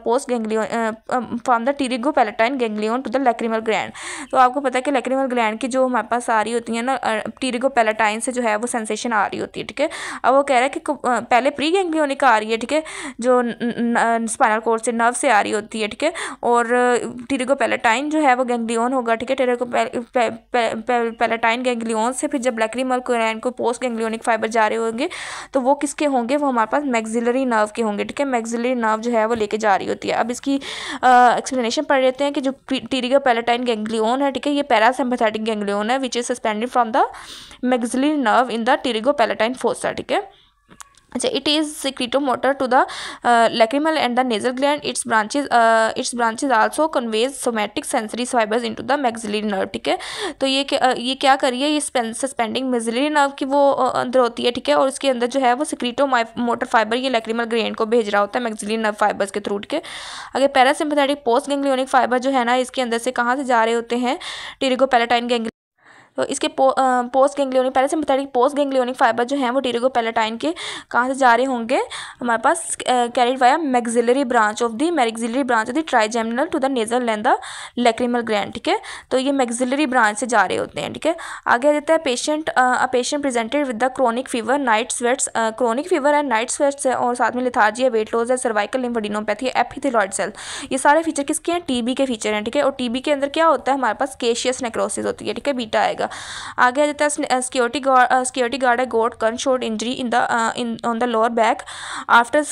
pterygopalatine ganglion to the lacrimal gland. तो आपको पता है कि लैक्रिमल ग्लैंड की जो हमारे पास आ रही होती है ना, टीरिगोपैलेटाइन से जो है वो सेंसेशन आ रही होती है, ठीक है। अब वो कह रहा है कि पहले प्री गैंग्लियोनिक आ रही है, ठीक है, जो स्पाइनल कॉर्ड से नर्व से आ रही होती है, ठीक है। और टीरिगोपैलेटाइन जो है वो गैंग्लियन होगा, ठीक है। टीरिगोपैलेटाइन गैंग्लियन से फिर जब लैक्रिमल ग्लैंड को पोस्ट गैंग्लियोनिक फाइबर जा रहे होंगे तो वो किसके होंगे, वो हमारे पास मैक्सिलरी नर्व के होंगे, ठीक है। मैक्सिलरी नर्व जो है वो लेके जा रही होती है। अब इसकी एक्सप्लेनेशन पढ़ लेते हैं कि जो टीरिगोपैलेटाइन गैंग्लियन है, ठीक है, ये पैरासिम्पैथेटिक गैंग्लियन है which is suspended from the maxillary nerve in the pterygopalatine fossa, ठीक है। अच्छा it is secretomotor to the lacrimal and the nasal gland. Its branches also conveys somatic sensory fibers into the maxillary nerve, ठीक है। तो ये क्या कर रही है, ये सस्पेंडिंग मैक्सिलरी नर्व की वो अंदर होती है, ठीक है। और इसके अंदर जो है वो सिक्रीटोमोटर फाइबर ये लैक्रिमल ग्लैंड को भेज रहा होता है मैक्सिलरी नर्व फाइबर्स के थ्रू, ठीक है। अगर पैरासिम्पैथेटिक पोस्ट गैंग्लियोनिक फाइबर जो है ना इसके अंदर से कहाँ से जा रहे होते हैं, टीरिगोपैलेटाइन गैंग्लियन। तो इसके post ganglionic parasympathetic post ganglionic fibre जो हैं वो टीरिगोपैलेटाइन के कहाँ से जा रहे होंगे, हमारे पास carried via maxillary branch of the trigeminal to the nasal and the lacrimal gland, ठीक है। तो ये मैक्सिलरी ब्रांच से जा रहे होते हैं, ठीक है। आगे आ जाता है patient presented with the chronic fever, night sweats, chronic fever and night sweats है, और साथ में लेथार्जी है, वेट लॉस है, सर्वाइकल लिम्फोडेनोपैथी है, एपिथेलॉइड सेल, ये सारे फीचर किसके हैं, टीबी के फीचर हैं, ठीक है। और टीबी के अंदर क्या होता है, हमारे पास केशियस नेक्रोसिस होती है, ठीक है, बीटा आएगा। आगे आ जाता है सिक्योरिटी गार्ड है got gun shot injury in on the lower back after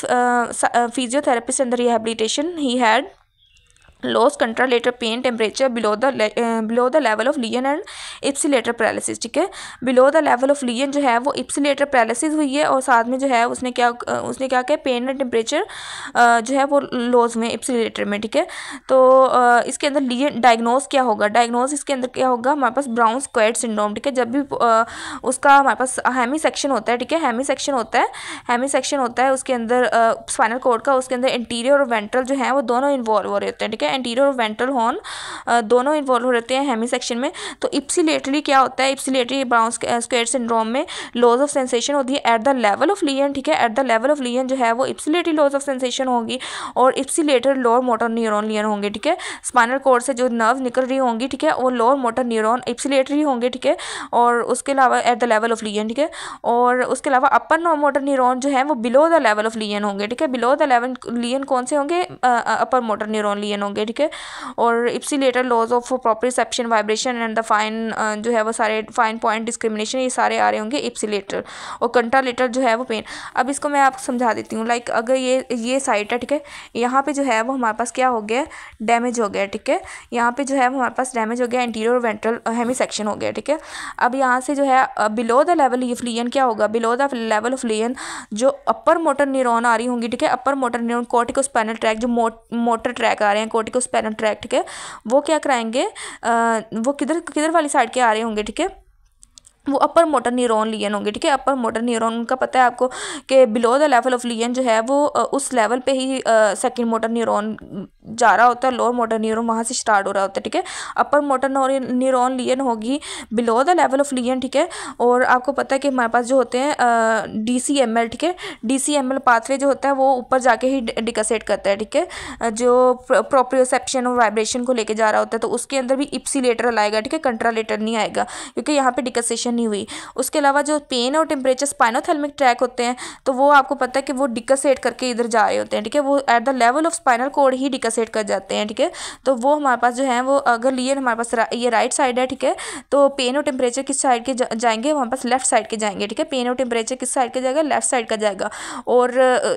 physiotherapist and the rehabilitation he had lost control later pain temperature below the level of lesion and ipsilateral paralysis, ठीक है। Below the level of lesion जो है वो इप्सिलेटर paralysis हुई है और साथ में जो है उसने क्या किया, पेन एंड टेम्परेचर जो है वो लॉस में इप्सिलेटर में, ठीक है। तो इसके अंदर लीजन डायग्नोज क्या होगा, डायग्नोज इसके अंदर क्या होगा हमारे पास, ब्राउन स्क्वायर्ड सिंड्रोम, ठीक है। जब भी उसका हमारे पास हेमी सेक्शन होता है, ठीक है, हेमी सेक्शन होता है उसके अंदर स्पाइनल कॉर्ड का, उसके अंदर इंटीरियर और वेंट्रल जो है वो दोनों इन्वॉल्व हो रहे होते हैं, ठीक है। इंटीरियर और वेंट्रल हॉर्न दोनों इन्वॉल्व हो रहते हैं हेमी सेक्शन में। तो इप्सिलेटरी क्या होता है, इप्सिलेटरी ब्राउन स्क्वायर्ड सिंड्रोम में लॉस ऑफ सेंसेशन होती है eight the level of legion, ठीक है। Eight the level of lesion जो है वो इप्सिलेटरी लॉस ऑफ सेंसेशन होगी और इप्सिलेटर लोअर मोटर न्यूरॉन लीजन होंगे, ठीक है। स्पाइनल कॉर्ड से जो नर्व निकल रही होंगी, ठीक है, वो लोअर मोटर न्यूरॉन इप्सिलेटरी होंगे, ठीक है। और उसके अलावा eight the level of legion, ठीक है। और उसके अलावा अपर मोटर न्यूरॉन जो है वो below the level of legion होंगे, ठीक है। बिलो द लेवल लीजन कौन से होंगे, अपर मोटर न्यूरॉन लीजन होंगे, ठीक है। और ipsilateral loss of proprioception, vibration and the fine जो है वो सारे फाइन पॉइंट डिस्क्रिमिनेशन, ये सारे आ रहे होंगे इप्सिलेटर। और कंट्रालेटर जो है वो पेन। अब इसको मैं आपको समझा देती हूँ। लाइक अगर ये साइट है, ठीक है, यहाँ पे जो है वो हमारे पास क्या हो गया, डैमेज हो गया, ठीक है। यहाँ पे जो है वो हमारे पास डैमेज हो गया, इंटीरियर वेंट्रल हेमी सेक्शन हो गया, ठीक है। अब यहाँ से जो है below the level of legion क्या होगा, below the level of lesion जो अपर मोटर न्यूरॉन आ रही होंगी, ठीक है, upper motor neuron corticospinal tract जो मोटर ट्रैक आ रहे हैं, कॉर्टिकोस्पाइनल ट्रैक, ठीक है, वो क्या कराएंगे, वो किधर वाली साइड के आ रहे होंगे, ठीक है, वो अपर मोटर न्यूरॉन लीजन होंगे, ठीक है। अपर मोटर न्यूरॉन उनका पता है आपको कि below the level of lesion जो है वो उस लेवल पे ही सेकंड मोटर न्यूरॉन जा रहा होता है, लोअर मोटर न्यूरॉन वहाँ से स्टार्ट हो रहा होता है, ठीक है। अपर मोटर न्यूरॉन लीजन होगी below the level of legion, ठीक है। और आपको पता है कि हमारे पास जो होते हैं DCML, ठीक है, DCML पाथवे जो होता है वो ऊपर जाके ही डिकसेट करता है, ठीक है, जो प्रोप्रियोसेप्शन और वाइब्रेशन को लेके जा रहा होता है। तो उसके अंदर भी इप्सिलेटर आएगा, ठीक है, कंट्रालेटर नहीं आएगा क्योंकि यहाँ पे डिकसेशन नहीं हुई। उसके अलावा जो पेन और टेम्परेचर स्पाइनोथैलेमिक ट्रैक होते हैं तो वो आपको पता है कि वो डिकसेट करके इधर जा रहे होते हैं, ठीक है, वो at the level of spinal cord ही डिकसेट कर जाते हैं, ठीक है। तो वो हमारे पास जो है वो अगर लिए हमारे पास ये राइट साइड है, ठीक है, तो पेन और टेम्परेचर किस साइड के जाएंगे, हमारे पास लेफ्ट साइड के जाएंगे, ठीक है। पेन और टेम्परेचर किस साइड के जाएगा, लेफ्ट साइड का जाएगा। और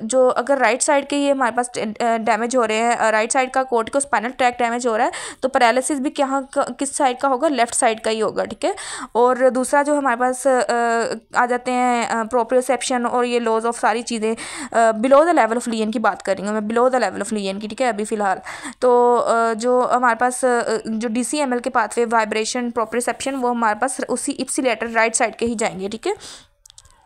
जो अगर राइट साइड के ये हमारे पास डैमेज हो रहे हैं, राइट साइड का कॉर्टिकोस्पाइनल ट्रैक डैमेज हो रहा है तो पैरालिसिस भी किस साइड का होगा, लेफ्ट साइड का ही होगा, ठीक है। और दूसरा जो हमारे पास आ जाते हैं प्रोप्रियोसेप्शन और ये लॉज ऑफ सारी चीज़ें below the level of legion की बात कर रही हूँ मैं, below the level of legion की, ठीक है, अभी फ़िलहाल। तो जो हमारे पास जो DCML के पाथवे वाइब्रेशन प्रोप्रियोसेप्शन वो हमारे पास उसी इप्सिलेटर राइट साइड के ही जाएंगे, ठीक है।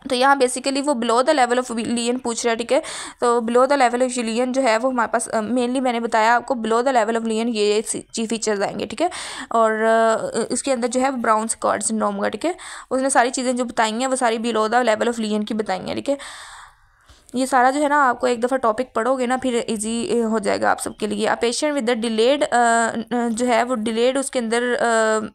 तो यहाँ बेसिकली वो below the level of legion पूछ रहा है, ठीक है। तो below the level of lesion जो है वो हमारे पास मेनली मैंने बताया आपको below the level of legion ये चीज फीचर्स आएंगे, ठीक है। और इसके अंदर जो है ब्राउन स्क्वायर्ड सिंड्रोम होगा, ठीक है। उसने सारी चीज़ें जो बताई हैं वो सारी below the level of legion की बताई हैं, ठीक है। ये सारा जो है ना आपको एक दफ़ा टॉपिक पढ़ोगे ना फिर इजी हो जाएगा आप सबके लिए। आप पेशेंट विद द डिलेड जो है वो डिलेड उसके अंदर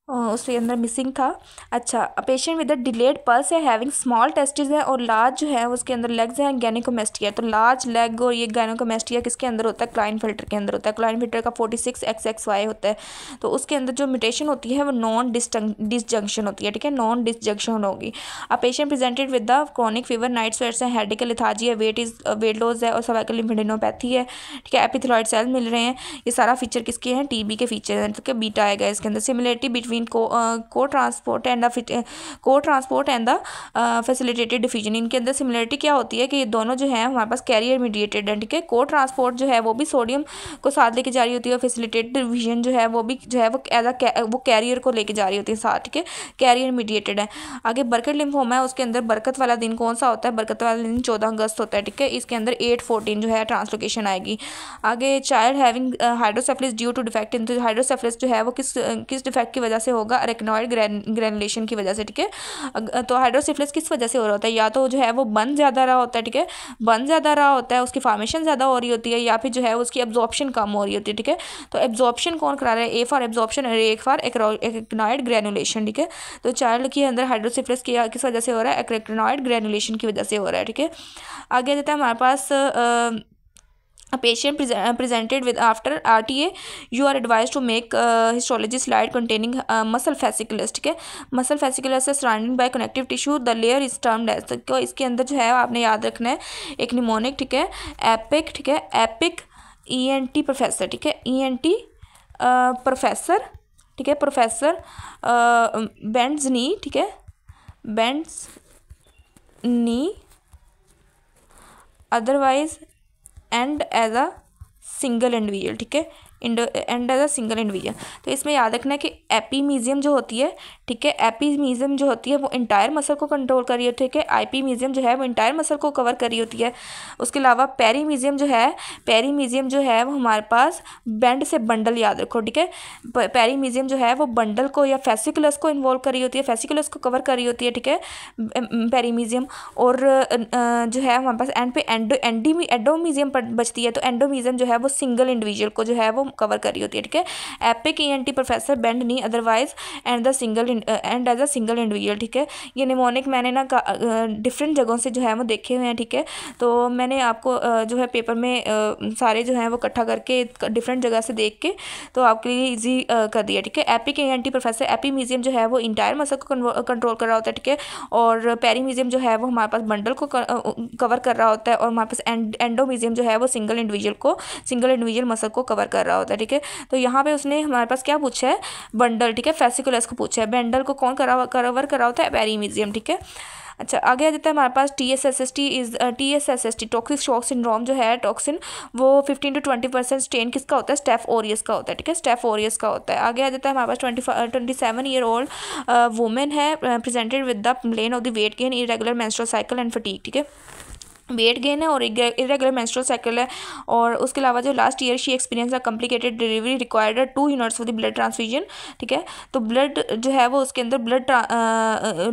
उसके अंदर मिसिंग था। अच्छा, patient with the delayed pulse है, हैविंग स्मॉल टेस्टिस है और लार्ज जो है उसके अंदर लेग्स हैं, गैनिकोमेस्टिया। तो लार्ज लेग और ये गैनिकोमेस्टिया किसके अंदर होता है, क्लाइनफिल्टर के अंदर होता है। क्लाइनफिल्टर का 46XXY होता है। तो उसके अंदर जो म्यूटेशन होती है वो नॉन डिसजंक्शन होती है, ठीक है, नॉन डिसजंक्शन होगी। अब patient presented with the chronic fever, night sweats है, हेडेक लेथार्जी है, वेट लॉस है और सर्वाइकल लिम्फेडेनोपैथी है, ठीक है, एपिथेलॉइड सेल मिल रहे हैं। ये सारा फीचर किसके हैं, TB के फीचर हैं, ठीक है, बीटा आएगा इसके अंदर। सिमिलरिटी बिटवीन को transport and the facilitated diffusion, इनके अंदर सिमिलरिटी क्या होती है कि ये दोनों जो है हमारे पास कैरियर मीडिएटेड है, ठीक है। को ट्रांसपोर्ट जो है वो भी सोडियम को साथ लेके जा रही होती है और फैसिलिटेटेड डिफिजन जो है वो भी जो है वो एज वो कैरियर को लेके जा रही होती है साथ, ठीक है, कैरियर मीडिएटेड है। आगे बरकत लिम्फोमा है, उसके अंदर बरकत वाला दिन कौन सा होता है, बरकत वाला दिन 14 अगस्त होता है, ठीक है। इसके अंदर 8-14 जो है ट्रांसलोकेशन आएगी। आगे child having hydrocephalus due to defect in, तो हाइड्रोसेफलिस जो है वो किस डिफेक्ट की वजह से होगा, अरेक्नॉइड ग्रेनुलेशन की वजह से, ठीक है। तो हाइड्रोसेफलिस किस वजह से हो रहा होता है, या तो जो है वो बंद ज़्यादा रहा होता है, ठीक है, बंद ज़्यादा रहा होता है, उसकी फॉर्मेशन ज़्यादा हो रही होती है, या फिर जो है उसकी एब्जॉर्प्शन कम हो रही होती है, ठीक है। तो एब्जॉर्प्शन कौन करा रहा है, A फॉर एब्जॉर्प्शन और A फॉर अरेक्नॉइड ग्रेनुलेशन, ठीक है। तो चाइल्ड के अंदर हाइड्रोसेफलिस किस वजह से हो रहा है, अरेक्नॉइड ग्रेनुलेशन की वजह से हो रहा है, ठीक है। आगे जाता है हमारे पास a patient presented with after RTA, you are advised to make histology slide containing muscle fasciculus, ठीक है। muscle fasciculus is surrounding by connective tissue, the layer is termed as, तो इसके अंदर जो है आपने याद रखना है एक निमोनिक, ठीक है, एपिक, ठीक है, एपिक ENT प्रोफेसर, ठीक है, ENT प्रोफेसर, ठीक है, प्रोफेसर बेंड्स नी, ठीक है, bends knee otherwise and as a single individual, ठीक है, and as a single individual. तो इसमें याद रखना है कि एपीमीजियम जो होती है, ठीक है, एपीमीजियम जो होती है वो इंटायर मसल को कंट्रोल कर रही होती है, ठीक है, आईपीमीजियम जो है वो इंटायर मसल को कवर कर रही होती है। उसके अलावा पेरीमीजियम जो है, पेरीमीजियम जो है वो हमारे पास बेंड से बंडल, याद रखो, ठीक है, पेरीमीजियम जो है वो बंडल को या फेसिकुलस को इन्वॉल्व कर रही होती है, फेसिकुलस को कवर कर रही होती है, ठीक है, पेरीमीजियम। और जो है हमारे पास एंड पे एंडोमीजियम बचती है, तो एंडोमीजियम जो है वो सिंगल इंडिविजुअल को जो है वो कवर कर रही होती है, ठीक है। Epic ENT professor bend knee otherwise and as a single individual, ठीक है। ये निमोनिक मैंने ना डिफरेंट जगहों से जो है वो देखे हुए हैं, ठीक है, तो मैंने आपको जो है पेपर में सारे जो हैं वो इकट्ठा करके डिफरेंट जगह से देख के तो आपके लिए ईजी कर दिया, ठीक है। एपिक ईएनटी प्रोफेसर एपीमीजियम जो है वो इंटायर मसल को कंट्रोल कर रहा होता है, ठीक है, और पेरीमीजियम जो है वो हमारे पास बंडल को कवर कर रहा होता है, और हमारे पास एंडोमीजियम जो है वो सिंगल इंडिविजुअल मसल को कवर कर रहा होता है, ठीक है। तो यहाँ पे उसने हमारे पास क्या पूछा है, बंडल, ठीक है, फेसिकुलस को पूछा है, बंडल को कौन कवर कर रहा होता है, पेरीमीजियम, ठीक है। अच्छा, आगे आ जाता है हमारे पास टीएसएसएसटी टॉक्सिक शॉक सिंड्रोम जो है, टॉक्सिन वो 15 to 20% स्टेन किसका होता है, स्टेफ ओरियस का होता है, ठीक है, स्टेफ ओरियस का होता है। आगे आ जाता है हमारे पास 27 ईयर ओल्ड वुमेन है presented with the complain of the weight gain, irregular menstrual cycle and fatigue, ठीक है, वेट गेन है और इरेगुलर मेंस्ट्रुअल साइकिल है। और उसके अलावा जो last year she experience a complicated delivery required 2 units of the blood transfusion, ठीक है। तो ब्लड जो है वो उसके अंदर ब्लड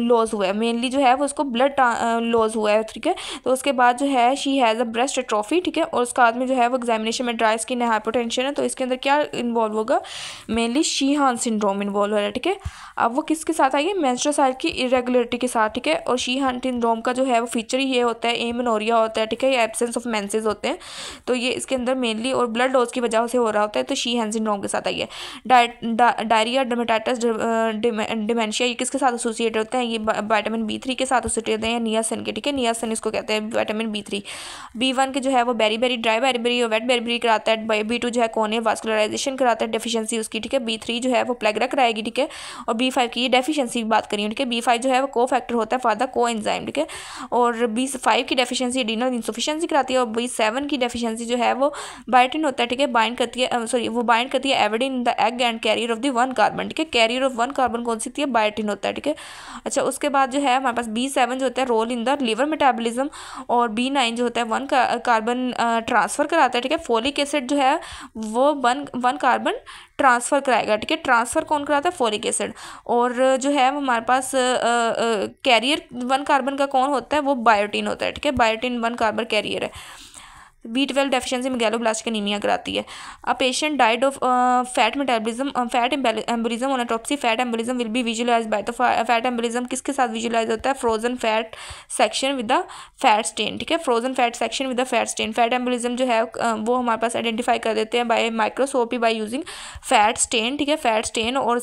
लॉस हुआ है, मेनली जो है वो उसको ब्लड लॉस हुआ है, ठीक है। तो उसके बाद जो है she has a breast atrophy, ठीक है, और उसका आदमी जो है वो एग्जामिनेशन में ड्राई स्किन है, हाइपोटेंशन है, तो इसके अंदर क्या इन्वॉल्व होगा, मेनली शीहान सिंड्रोम इन्वॉल्व हो रहा है, ठीक है। अब वो किसके साथ आई है, मेंस्ट्रुअल साइकिल की इरेगुलरिटी के साथ, ठीक है। और शीहान सिंड्रोम का जो है वो फीचर ही ये होता है, एमेनोरिया होता है, ठीक है, या एब्सेंस ऑफ मेंसेस होते हैं, तो ये इसके अंदर मेनली और ब्लड लॉस की वजह से हो रहा होता है, तो शीहान सिंड्रोम के साथ आई है। डायरिया, डर्मेटाइटिस, डिमेंशिया, ये किसके साथ एसोसिएटेड होते हैं, ये विटामिन B3 के साथ एसोसिएटेड होते हैं, या नियासिन के, ठीक है, नियासिन इसको कहते हैं, विटामिन B3। B1 के जो है वो बेरी ड्राई बेरी और वेट बेरी कराता है, B2 जो है कॉर्नियल वास्कुलराइजेशन कराता है, डेफिशिएंसी उसकी, ठीक है। B3 जो है वो प्लेगरा कराएगी, ठीक है, और B5 की ये डेफिशिएंसी की बात करिए, ठीक है। B5 जो है वो को फैक्टर होता है फॉर द को एंजाइम, ठीक है, और B5 की डेफिशिएंसी एडिनल इंसफिशिएंसी कराती है, और B7 की डेफिशिएंसी जो है वो बायोटिन होता है, ठीक है, बाइंड करती है वो बाइंड करती है avidin in the egg and carrier of the 1 carbon, ठीक है, कैरियर ऑफ 1 कार्बन कौन सी होती है, बायोटिन होता है, ठीक है। अच्छा, उसके बाद जो है हमारे पास B7 जो होता है role in the liver metabolism, और B9 जो होता है 1 कार्बन ट्रांसफर कराता है, ठीक है। फोलिक एसिड जो है वो 1 कार्बन ट्रांसफ़र कराएगा, ठीक है, ट्रांसफ़र कौन कराता है, फोलिक एसिड। और जो है हमारे पास कैरियर 1 कार्बन का कौन होता है, वो बायोटिन होता है, ठीक है, बायोटिन 1 कार्बन कैरियर है। B12 डेफिशिएंसी मेगालोब्लास्टिक एनीमिया कराती है। A patient died of fat metabolism, fat embolism on autopsy, fat embolism will be visualized by the fat embolism किसके साथ विजुअलाइज होता है, frozen fat section with the fat stain, ठीक है, frozen fat section with the fat stain. Fat embolism जो है वो हमारे पास आइडेंटिफाई कर देते हैं by microscopy by using fat stain, ठीक है, फैट स्टेन, और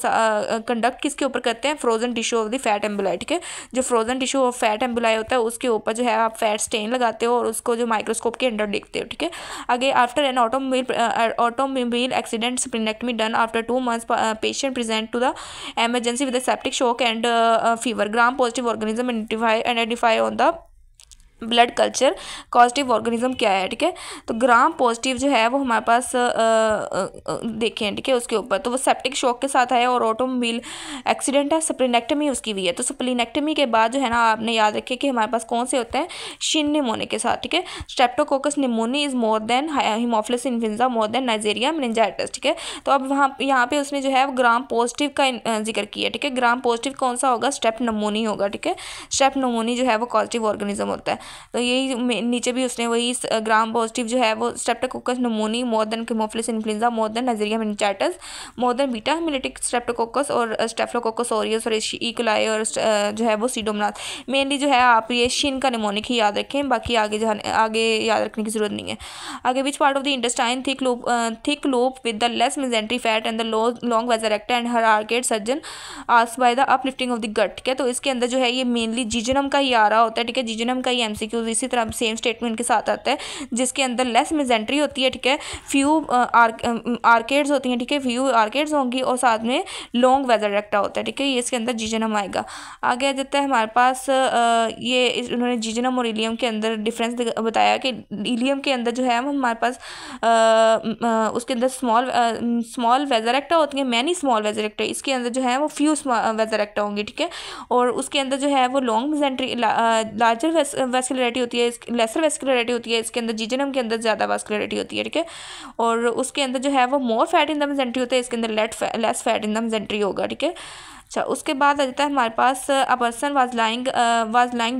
कंडक्ट किसके ऊपर करते हैं, frozen tissue of the fat emboli, ठीक है, जो frozen tissue of fat emboli होता है उसके ऊपर जो है आप फैट स्टेन लगाते हो और उसको जो माइक्रोस्कोप के अंदर देखते हो, ठीक है। आगे after an automobile accident, splenectomy done after 2 months, patient present to the emergency with a septic shock and fever, gram positive organism identify on the blood culture. Positive organism क्या है, ठीक है, तो ग्राम पॉजिटिव जो है वो हमारे पास देखे हैं, ठीक है, उसके ऊपर तो वो सेप्टिक शॉक के साथ है और ऑटोमोबाइल एक्सीडेंट है, स्प्लेनेक्टमी उसकी भी है। तो स्प्लेनेक्टमी के बाद जो है ना आपने याद रखे कि हमारे पास कौन से होते हैं, शिन निमोनिया के साथ, ठीक है, Streptococcus pneumoniae is more than Haemophilus influenza more than Nigeria meningitis, ठीक है। तो अब यहाँ पे उसने जो है ग्राम पॉजिटिव का जिक्र किया, ठीक है, ग्राम पॉजिटिव कौन सा होगा, स्टेप नमोनी होगा, ठीक है, स्टेप नमोनी जो है वो पॉजिटिव ऑर्गेनिज्म होता है। तो यही नीचे भी उसने वही ग्राम पॉजिटिव जो है वो Streptococcus pneumoniae more than Haemophilus influenza more than Nigeria meningitis more than beta hemolytic Streptococcus और स्टेफिलोकोकस ऑरियस और इकोलाई और जो है वो सीडोमोनास। मेनली जो है आप ये शिन का निमोनिक ही याद रखें, बाकी आगे याद रखने की जरूरत नहीं है। आगे which part of the intestine thick lobe with the less mesentery fat and the long vasa recta and her arcade surgeon ask by the uplifting of the gut, ठीक है। तो इसके अंदर जो है ये मेनली जिजनम का ही आ रहा होता है, ठीक है, जिजनम का ही MCQs इसी तरह सेम स्टेटमेंट के साथ आता है, जिसके अंदर लेस मेजेंट्री होती है, ठीक है, फ्यू आर्केड्स होती हैं, ठीक है, फ्यू आर्केड्स होंगी और साथ में लॉन्ग वेजल रेक्टा होता है, ठीक है, ये इसके अंदर जीजनम आएगा। आगे आ जाता है हमारे पास ये उन्होंने जीजनम और इलियम के अंदर डिफरेंस बताया कि इलियम के अंदर जो है वो हमारे पास उसके अंदर स्मॉल वेजल रेक्टा होती है, मैनी स्मॉल वेजल रेक्टा, इसके अंदर जो है वो फ्यू वेजल रेक्टा होंगी, ठीक है, और उसके अंदर जो है वो लॉन्ग मेजेंट्री लार्जर वेस्कुलरिटी होती है, लेसर वेस्कुलरिटी होती है, इसके अंदर जीजनम के अंदर ज़्यादा वेस्कुलरिटी होती है, ठीक है, और उसके अंदर जो है वो more fat in the mesentery होता है, इसके अंदर less fat in the mesentery होगा, ठीक है। अच्छा, उसके बाद आ जाता है हमारे पास a person was lying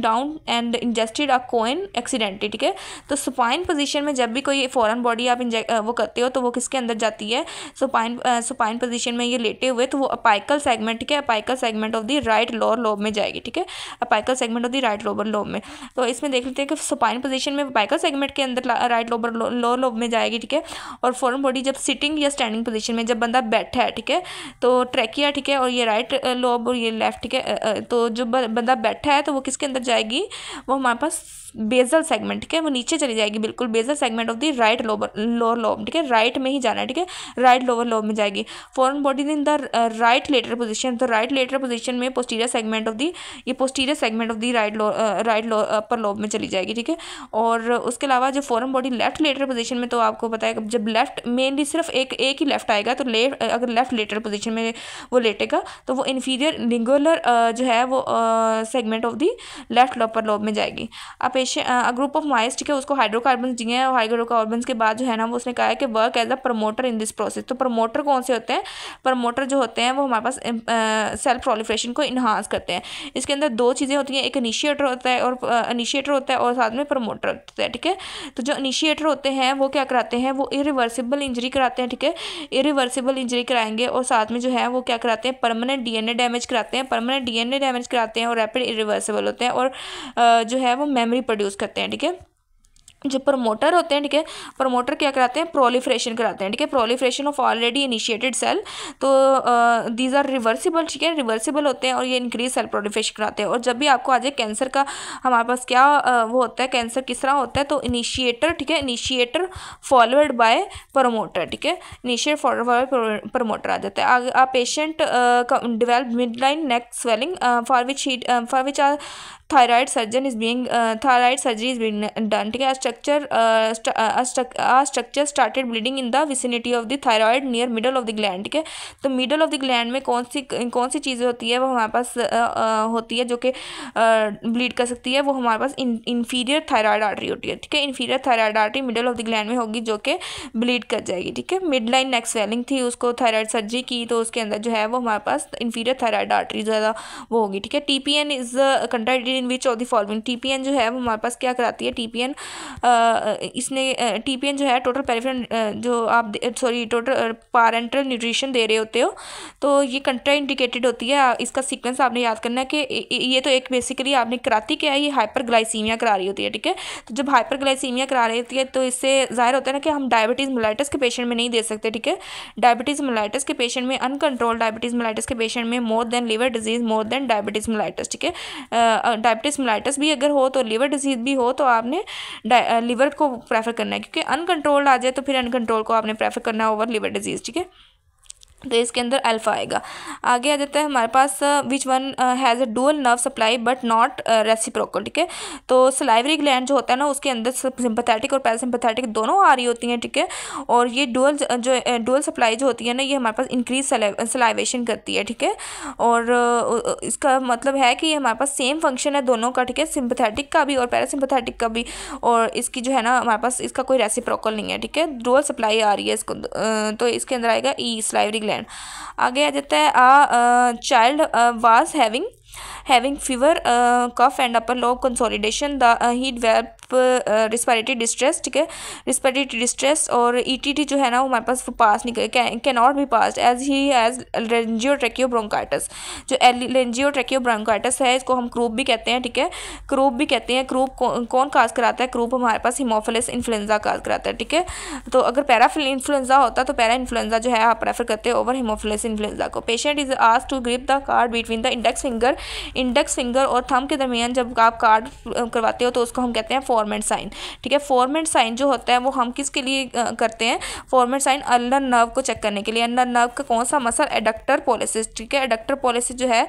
down and ingested a coin accidentally, ठीक है, तो सुपाइन पोजीशन में जब भी कोई फॉरेन बॉडी आप वो करते हो तो वो किसके अंदर जाती है, सुपाइन पोजीशन में ये लेटे हुए, तो वो अपाइकल सेगमेंट, ठीक है, apical segment of the right lower lobe में जाएगी, ठीक है, apical segment of the right lower lobe में। तो इसमें देख लेते हैं कि सुपाइन पोजीशन में अपाइकल सेगमेंट के अंदर राइट लोअर लोब में जाएगी, ठीक है, और फॉरेन बॉडी जब सिटिंग या स्टैंडिंग पोजीशन में जब बंदा बैठा है, ठीक है, तो ट्रैकिया, ठीक है, और ये राइट लोब और ये लेफ्ट, ठीक है, तो जो बंदा बैठा है तो वो किसके अंदर जाएगी, वो हमारे पास बेजल सेगमेंट, ठीक है, वो नीचे चली जाएगी बिल्कुल, basal segment of the right lower lobe, ठीक है, राइट में ही जाना है, ठीक है, राइट लोअर लोब में जाएगी। Foreign body in the right lateral position, तो राइट लेटरल पोजीशन में posterior segment of the right upper lobe में चली जाएगी, ठीक है, और उसके अलावा जो foreign body left lateral position में, तो आपको पता है जब लेफ्ट मेनली सिर्फ एक ही लेफ्ट आएगा, तो अगर लेफ्ट लेटरल पोजीशन में वो लेटेगा तो वो इन्फीरियर लिंगुलर जो है वो segment of the left upper lobe में जाएगी। अब ग्रुप ऑफ माइस, ठीक है, उसको हाइड्रोकार्बन दिए हैं, और हाइड्रोकार्बन के बाद जो है ना वो उसने कहा है कि work as a promoter in this process. तो प्रमोटर कौन से होते हैं, प्रमोटर जो होते हैं वो हमारे पास सेल प्रोलिफरेशन को इन्हांस करते हैं। इसके अंदर दो चीज़ें होती हैं, एक इनिशिएटर होता है और साथ में प्रमोटर होता है, ठीक है। तो जो इनिशिएटर होते हैं वो क्या कराते हैं, वो इरिवर्सिबल इंजरी कराते हैं, ठीक है, इरिवर्सिबल इंजरी कराएंगे, और साथ में जो है वो क्या कराते हैं, परमानेंट DNA डैमेज कराते हैं, परमानेंट DNA डैमेज कराते हैं, और रैपिड इरिवर्सिबल होते हैं, और जो है वो मेमोरी प्रोड्यूस करते हैं, ठीक है। जो प्रमोटर होते हैं, ठीक है, प्रमोटर क्या कराते हैं, प्रोलिफरेशन कराते हैं, ठीक है, proliferation of already initiated cell, तो दीज आर रिवर्सिबल, ठीक है, रिवर्सिबल होते हैं, और ये इंक्रीज सेल प्रोलिफरेशन कराते हैं। और जब भी आपको आ जाए कैंसर का हमारे पास क्या वो होता है, कैंसर किस तरह होता है, तो इनिशिएटर, ठीक है, इनिशिएटर फॉलोड बाय प्रमोटर, ठीक है, इनिशिएट फॉलोड बाय प्रमोटर आ जाता है। A patient develop mid line neck swelling for which our thyroid surgery is being done, ठीक है, structure started bleeding in the vicinity of the thyroid near middle of the gland, ठीक है। तो middle of the gland में कौन सी चीज़ें होती है, वो हमारे पास होती है जो कि ब्लीड कर सकती है, वो हमारे पास इंफीरियर थायराइड आर्टरी होती है, ठीक है, inferior thyroid artery middle of the gland में होगी जो कि ब्लीड कर जाएगी, ठीक है। मिड लाइन नेक स्वेलिंग थी, उसको थायराइड सर्जरी की, तो उसके अंदर जो है वो हमारे पास इंफीरियर थायराइड आर्टरी ज़्यादा वो होगी, ठीक है। TPN is contraindicated in which of the following, TPN जो है वो हमारे पास क्या कराती है, TPN TPN जो है टोटल पेरिफेरल जो आप टोटल पैरेंटल न्यूट्रिशन दे रहे होते हो, तो ये कंट्रा इंडिकेटेड होती है। इसका सीक्वेंस आपने याद करना है कि ये तो एक बेसिकली आपने कराती क्या है, ये हाइपरग्लाइसीमिया करा रही होती है, ठीक है। तो जब हाइपरग्लाइसीमिया करा रही होती है तो इससे जाहिर होता है ना कि हम डायबिटीज़ मेलाइटिस के पेशेंट में नहीं दे सकते, ठीक है। डायबिटीज़ मेलाइटिस के पेशेंट में, अनकंट्रोल डायबिटीज़ मेलाइटिस के पेशेंट में more than liver disease, more than diabetes mellitus, ठीक है। डायबिटीज़ मेलाइटिस भी अगर हो तो लिवर डिजीज़ भी हो तो आपने लिवर को प्रेफर करना है, क्योंकि अनकंट्रोल्ड आ जाए तो फिर अनकंट्रोल को आपने प्रेफर करना है ओवर लिवर डिजीज़, ठीक है। तो इसके अंदर अल्फा आएगा। आगे आ जाता है हमारे पास which one has a dual nerve supply but not reciprocal, ठीक है। तो सलाइवरी ग्लैंड जो होता है ना उसके अंदर सिंपैथेटिक और पैरासिम्पैथेटिक दोनों आ रही होती हैं, ठीक है। और ये डुअल सप्लाई जो होती है ना ये हमारे पास इंक्रीज सलाइवेशन करती है, ठीक है। और इसका मतलब है कि ये हमारे पास सेम फंक्शन है दोनों का, ठीक है, सिंपैथेटिक का भी और पैरासिम्पैथेटिक का भी, और इसकी जो है ना हमारे पास इसका कोई रेसिप्रोकल नहीं है, ठीक है। डुअल सप्लाई आ रही है इसको, तो इसके अंदर आएगा ई सलाइवरी। आगे आ जाता है child was having fever, cough and upper lobe consolidation, he developed respiratory distress, ठीक है, respiratory distress, और ETT जो है ना वो हमारे पास पास नहीं cannot be passed as he has laryngotracheobronchitis। जो laryngotracheobronchitis है इसको हम क्रूप भी कहते हैं, ठीक है, क्रूप भी कहते हैं। क्रूप कौन काज कराता है, क्रूप हमारे पास हीमोफिलस इन्फ्लुएंजा काज कराता है, ठीक है। तो अगर पैराफिल इन्फ्लुएंजा होता तो पैरा इन्फ्लुएंजा जो है आप प्रेफर करते हैं ओवर हीमोफिलस इन्फ्लुएंजा को। Patient is asked to grip the card between the index finger index finger और थंब के दरमियान जब आप कार्ड करवाते हो तो उसको हम कहते हैं फॉर्मेट साइन, ठीक है। फॉर्मेट साइन जो होता है वो हम किसके लिए करते हैं, फॉर्मेट साइन अल्नर नर्व को चेक करने के लिए। अल्नर नर्व का कौन सा मसल, एडक्टर पॉलिसिस, ठीक है। एडक्टर पॉलिसिस जो है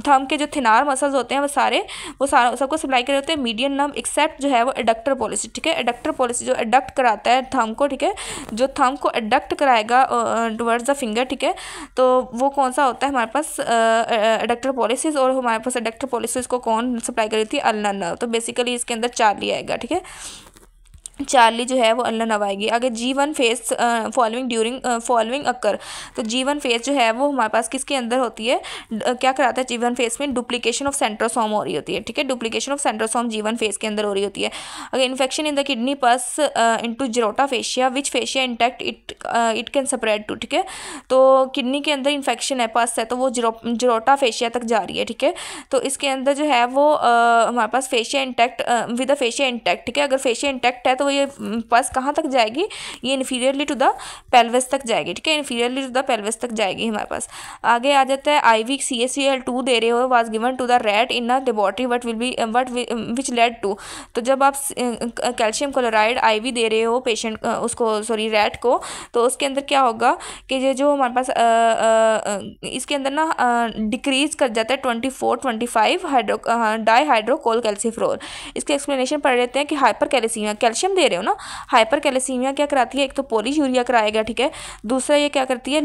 थंब के जो थिनार मसल्स होते हैं वो सबको सप्लाई कर होते हैं मीडियन नर्व एक्सेप्ट जो है वो एडक्टर पॉलिसिस, ठीक है। एडक्टर पॉलिसिस जो एडक्ट कराता है थंब को, ठीक है, जो थंब को एडक्ट कराएगा टुवर्ड्स द फिंगर, ठीक है, तो वो कौन सा होता है हमारे पास एडक्टर पॉलिसिस। और हमारे पास एडक्टर पॉलिसिस को कौन सप्लाई करी थी, अल्नर नर्व। तो बेसिकली इसके अंदर चार्ली आएगा, ठीक है, चार्ली जो है वो अल्नर नर्व आएगी। आगे G1 फेज फॉलोइंग अकर, तो G1 फेज जो है वो हमारे पास किसके अंदर होती है, क्या कराता है G1 फेज में, डुप्लीकेशन ऑफ सेंट्रोसोम हो रही होती है, ठीक है, duplication of centrosome G1 phase के अंदर हो रही होती है। अगर infection in the kidney pus into Gerota fascia which fascia intact it can spread to, ठीक है। तो किडनी के अंदर इन्फेक्शन है, पस है, तो वो जीरोटा फेशिया तक जा रही है, ठीक है। तो इसके अंदर जो है वो हमारे पास fascia intact with the fascia intact, ठीक है। अगर फेशिया इंटैक्ट है तो ये पस कहाँ तक जाएगी, ये इन्फीरियरली टू द पेल्विस तक जाएगी, ठीक है, इन्फीरियरली टू द पेल्विस तक जाएगी हमारे पास। आगे आ जाता है IV CaCl2 दे रहे हो, was given to the rat in a laboratory what which led to. तो जब आप कैल्शियम क्लोराइड IV दे रहे हो पेशेंट उसको, सॉरी रैट को, तो उसके अंदर क्या होगा कि ये जो हमारे पास इसके अंदर ना डिक्रीज कर जाता है 24-25 डाई हाइड्रोकोल कैल्सिफ्रोल। इसके एक्सप्लेनेशन पढ़ लेते हैं कि हाइपर कैल्सीमिया, कैल्शियम दे रहे हो ना, हाइपर कैल्सीमिया क्या कराती है, एक तो पॉलीयूरिया कराएगा, ठीक है, दूसरा ये क्या करती है,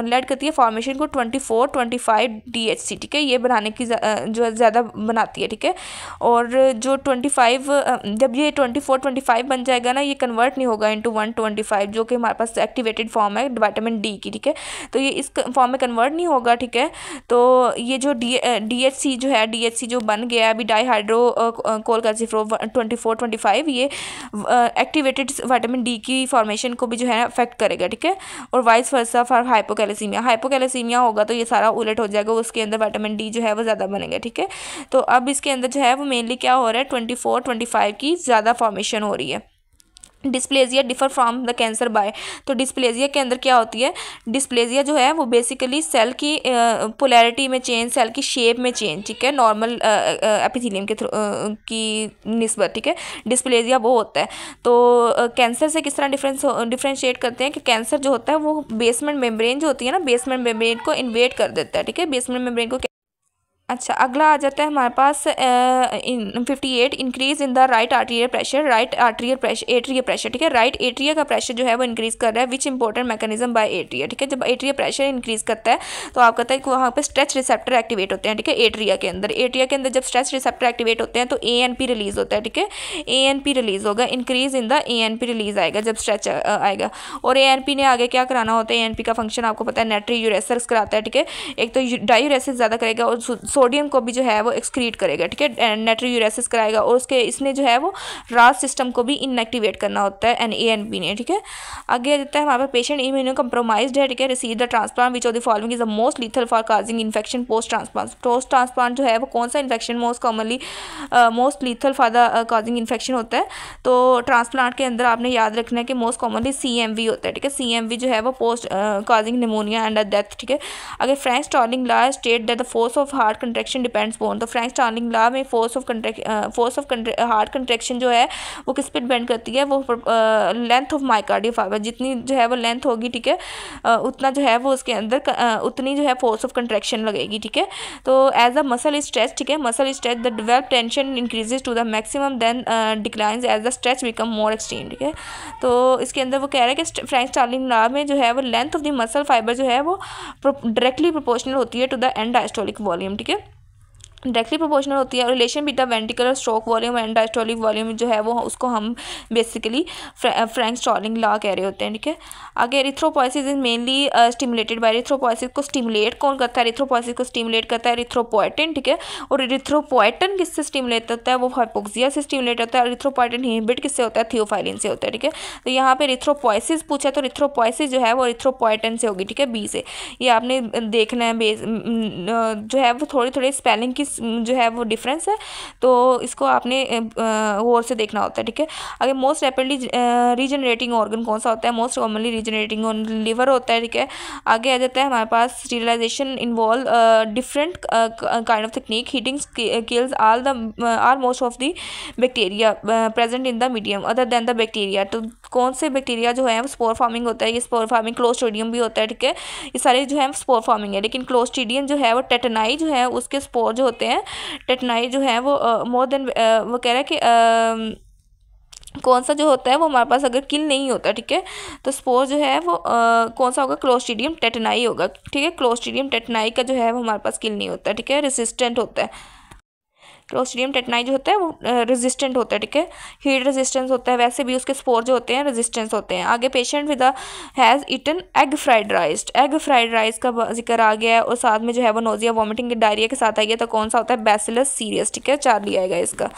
लेड करती है फॉर्मेशन को 24-25 DHC, ठीक है, ये बनाने की जो ज़्यादा बनाती है, ठीक है। और जो 25 जब ये 24-25 बन जाएगा ना, ये कन्वर्ट नहीं होगा इनटू 125 जो कि हमारे पास एक्टिवेटेड फॉर्म है विटामिन D की, ठीक है, तो ये इस फॉर्म में कन्वर्ट नहीं होगा, ठीक है। तो ये जो DHC जो है, DHC जो बन गया अभी डाई हाइड्रो कोल कैल्सिफ्रोल 24-25, ये एक्टिवेटेड विटामिन D की फॉर्मेशन को भी जो है अफेक्ट करेगा, ठीक है। और वाइस वर्सा फॉर हाइपोकैलेसीमिया, हाइपोकैलेसीमिया होगा तो ये सारा उलट हो जाएगा, उसके अंदर विटामिन D जो है वो ज़्यादा बनेगा, ठीक है। तो अब इसके अंदर जो है वो मेनली क्या हो रहा है, 24-25 की ज़्यादा फॉर्मेशन हो रही है। Dysplasia differ from the cancer by, तो डिस्प्लेजिया के अंदर क्या होती है, डिस्प्लेजिया जो है वो बेसिकली सेल की पोलैरिटी में चेंज, सेल की शेप में चेंज, ठीक है, नॉर्मल एपिथेलियम के थ्रू की निस्बत, ठीक है, डिस्प्लेजिया वो होता है। तो कैंसर से किस तरह डिफ्रेंशिएट करते हैं कि कैंसर जो होता है वो बेसमेंट मेम्ब्रेन जो होती है ना, बेसमेंट मेम्ब्रेन को इन्वेड कर देता है, ठीक है, बेसमेंट मेम्ब्रेन को। अच्छा, अगला आ जाता है हमारे पास 58 increase in the right arterial pressure, right atrial pressure, ठीक है, राइट एट्रिया का प्रेशर जो है वो इंक्रीज कर रहा है, विच इंपॉर्टेंट मैकेनिज्म बाय एट्रिया, ठीक है। जब एट्रिया प्रेशर इंक्रीज करता है तो आप कहता है कि वहाँ पे स्ट्रेच रिसेप्टर एक्टिवेट होते हैं, ठीक है, एट्रिया के अंदर जब स्ट्रेच रिसेप्टर एक्टिवेट होते हैं तो ANP रिलीज होता है, ठीक है, ANP रिलीज होगा, increase in the ANP release आएगा जब स्ट्रेच आएगा। और ANP ने आगे क्या कराना होता है, ANP का फंक्शन आपको पता है नाइट्रोयूरेसिस कराता है, ठीक है, एक तो डायूरेसिस ज़्यादा करेगा और सोडियम को भी जो है वो एक्सक्रीट करेगा, ठीक है, नाइट्रोयूरेसिस कराएगा, और उसके इसने जो है वो रास सिस्टम को भी इनएक्टिवेट करना होता है ANP ने, ठीक है। आगे आ जाता है हमारे पास पेशेंट इम्यूनो कम्प्रोमाइज्ड है, ठीक है, receive the transplant which of the following is the most lethal for causing infection post transplant. Post transplant जो है वो कौन सा infection most lethal for the causing infection होता है। तो ट्रांसप्लांट के अंदर आपने याद रखना है कि मोस्ट कॉमनली CMV होता है, ठीक है, CMV जो है वो post causing pneumonia and death, ठीक है। अगर Frank Starling law state that the force of heart contraction depends on, तो फ्रैंक स्टार्लिंग लॉ में फोर्स ऑफ हार्ट कंट्रैक्शन जो है वो किस पे डिपेंड करती है, वो लेंथ ऑफ माइकार्डियल फाइबर, जितनी जो है वो लेंथ होगी, ठीक है, उतना जो है वो उसके अंदर उतनी जो है फोर्स ऑफ कंट्रैक्शन लगेगी, ठीक है। तो as a muscle is stretch, ठीक है, muscle is stretch the develop tension increases to the maximum then declines as the stretch become more extreme, ठीक है। तो इसके अंदर वो कह रहा है कि फ्रैंक स्टार्लिंग लॉ में जो है वो length of the muscle fibre जो है वो डायरेक्टली प्रोपोर्शनल होती है to the end diastolic volume, ठीक है, डायरेक्टली प्रोपोर्शनल होती है। Relation between the ventricular stroke volume and diastolic volume जो है वो उसको हम बेसिकली फ्रैंक स्टार्लिंग लॉ कह रहे होते हैं, ठीक है। आगे erythropoiesis is mainly stimulated by, erythropoiesis को स्टिमुलेट कौन करता है, एरिथ्रोपोइसिस को स्टिमुलेट करता है एरिथ्रोपोएटिन, ठीक है। और एरिथ्रोपोएटिन किससे स्टिमुलेट होता है, वो हाइपोक्सिया से स्टिमुलेट होता है। एरिथ्रोपोएटिन इनहिबिट किससे होता है, थियोफाइलिन से होता है, ठीक है। तो यहाँ पे एरिथ्रोपोइसिस पूछा तो एरिथ्रोपोइसिस जो है वो एरिथ्रोपोएटिन से होगी, ठीक है, B से। ये आपने देखना है जो है वो थोड़ी थोड़ी स्पेलिंग की जो है वो डिफरेंस है, तो इसको आपने गौर से देखना होता है, ठीक है। आगे मोस्ट रैपिडली रीजनरेटिंग ऑर्गन कौन सा होता है, मोस्ट कॉमनली रीजनरेटिंग लिवर होता है, ठीक है। आगे आ जाता है हमारे पास sterilisation involve different kind of technique, heating kills almost of the bacteria present in the medium other than the bacteria. तो कौन से बैक्टीरिया जो है वो स्पोर फार्मिंग होता है, ये स्पोर फार्मिंग क्लोस्ट्रीडियम भी होता है, ठीक है। ये सारे जो है स्पोर फार्मिंग है, लेकिन क्लोस्ट्रीडियम जो है वो टेटनाई जो है उसके स्पोर जो होते हैं, टेटनाई जो है वो मोर देन वो कह रहा है कि कौन सा जो होता है वो हमारे पास अगर किल नहीं होता, ठीक है, तो स्पोर जो है वो कौन सा होगा, क्लोस्ट्रीडियम टेटनाई होगा, ठीक है। क्लोस्ट्रीडियम टेटनाई का जो है वो हमारे पास किल नहीं होता, ठीक है, रेसिस्टेंट होता है। क्लोस्ट्रीडियम टेटनाई जो होता है वो रेजिस्टेंट होता है, ठीक है, हीट रेजिस्टेंस होता है, वैसे भी उसके स्पोर जो होते हैं रेजिस्टेंस होते हैं। आगे patient with has eaten egg fried rice का जिक्र आ गया है, और साथ में जो है वो नोजिया वॉमिटिंग डायरिया के साथ आ गया, तो कौन सा होता है, बैसिलस सीरियस, ठीक है, 4 लिया आएगा इसका।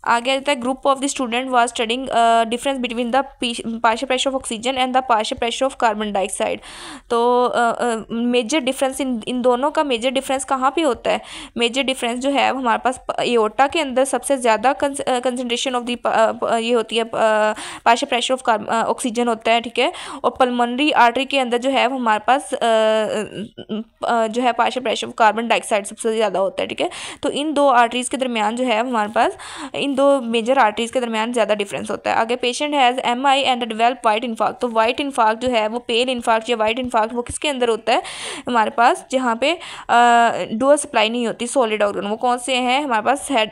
आगे आ जाता है group of the student was studying difference between the partial pressure of oxygen and the partial pressure of carbon dioxide. तो मेजर डिफरेंस इन दोनों का मेजर डिफरेंस कहाँ पे होता है, मेजर डिफरेंस जो है वो हमारे पास एओर्टा के अंदर सबसे ज़्यादा कंसनट्रेशन ऑफ द ये होती है पार्शियल प्रेशर ऑफ ऑक्सीजन होता है, ठीक है, और पल्मोनरी आर्टरी के अंदर जो है वो हमारे पास जो है partial pressure of carbon dioxide सबसे ज़्यादा होता है, ठीक है। तो इन दो आर्टरीज़ के दरमियान जो है हमारे पास इन दो मेजर आर्टरीज के दरमियान ज़्यादा डिफरेंस होता है। आगे patient has MI and develop white infarct. तो वाइट इन्फार्क्ट जो है वो पेल इन्फार्क्ट या वाइट इन्फार्क्ट वो किसके अंदर होता है, हमारे पास जहाँ पे डुअल सप्लाई नहीं होती सॉलिड ऑर्गन, वो कौन से हैं हमारे पास, हेड,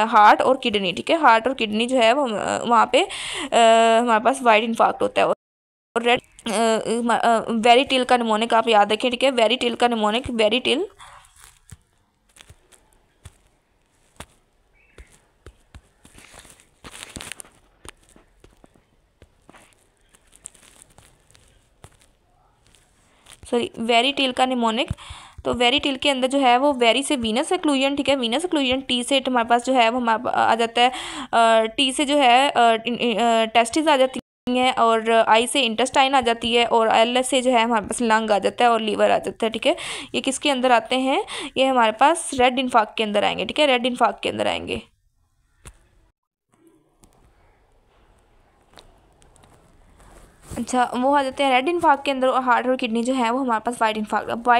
हार्ट और किडनी, ठीक है। हार्ट और किडनी जो है वो वहाँ पे हमारे पास वाइट इन्फार्क्ट होता है। और रेड वेरिटिल का निमोनिक आप याद रखें, ठीक है, वेरिटिल का निमोनिक, वेरिटिल वेरिटिल का निमोनिक। तो वेरिटिल के अंदर जो है वो वेरी से वीनस एक्लूजन, ठीक है, वीनस एक्लूजन, टी से हमारे पास जो है वो हमारे आ जाता है, टी से जो है टेस्टिस आ जाती हैं, और आई से इंटेस्टाइन आ जाती है, और एल से जो है हमारे पास लंग आ जाता है और लीवर आ जाता है, ठीक है। ये किसके अंदर आते हैं, ये हमारे पास रेड इन्फार्क्ट के अंदर आएंगे, ठीक है, रेड इन्फार्क्ट के अंदर आएंगे। अच्छा, वो आ जाते हैं रेड इन्फार्क्ट के अंदर, और हार्ट और किडनी जो है वो हमारे पास वाइट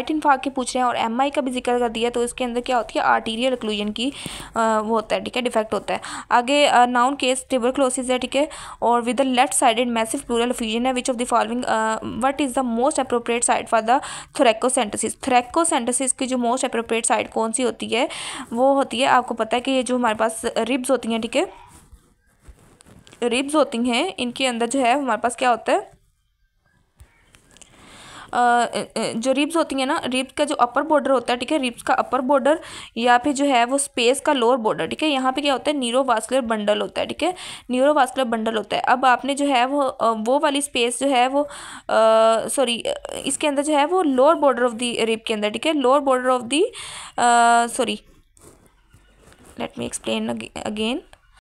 इन्फार्क्ट के पूछ रहे हैं, और MI का भी जिक्र कर दिया, तो इसके अंदर क्या होती है, आर्टीरियल एक्लूजन की वो होता है, ठीक है, डिफेक्ट होता है। आगे नाउन केस ट्यूबरक्लोसिस है, ठीक है, और with the left sided massive pleural effusion है, which of the following what is the most appropriate site for the thoracocentesis. Thoracocentesis की जो मोस्ट अप्रोप्रिएट साइट कौन सी होती है, वो होती है, आपको पता है कि ये जो हमारे पास रिब्स होती हैं, ठीक है, रिब्स होती हैं, इनके अंदर जो है हमारे पास क्या होता है, जो रिब्स होती हैं ना, रिब्स का जो अपर बॉर्डर होता है, ठीक है, रिब्स का अपर बॉर्डर या फिर जो है वो स्पेस का लोअर बॉर्डर, ठीक है, यहाँ पे क्या होता है, न्यूरोवास्कुलर बंडल होता है, ठीक है, न्यूरोवास्कुलर बंडल होता है। अब आपने जो है वो वाली स्पेस जो है वो सॉरी इसके अंदर जो है वो lower border of the rib के अंदर, ठीक है, lower border of the sorry let me explain again.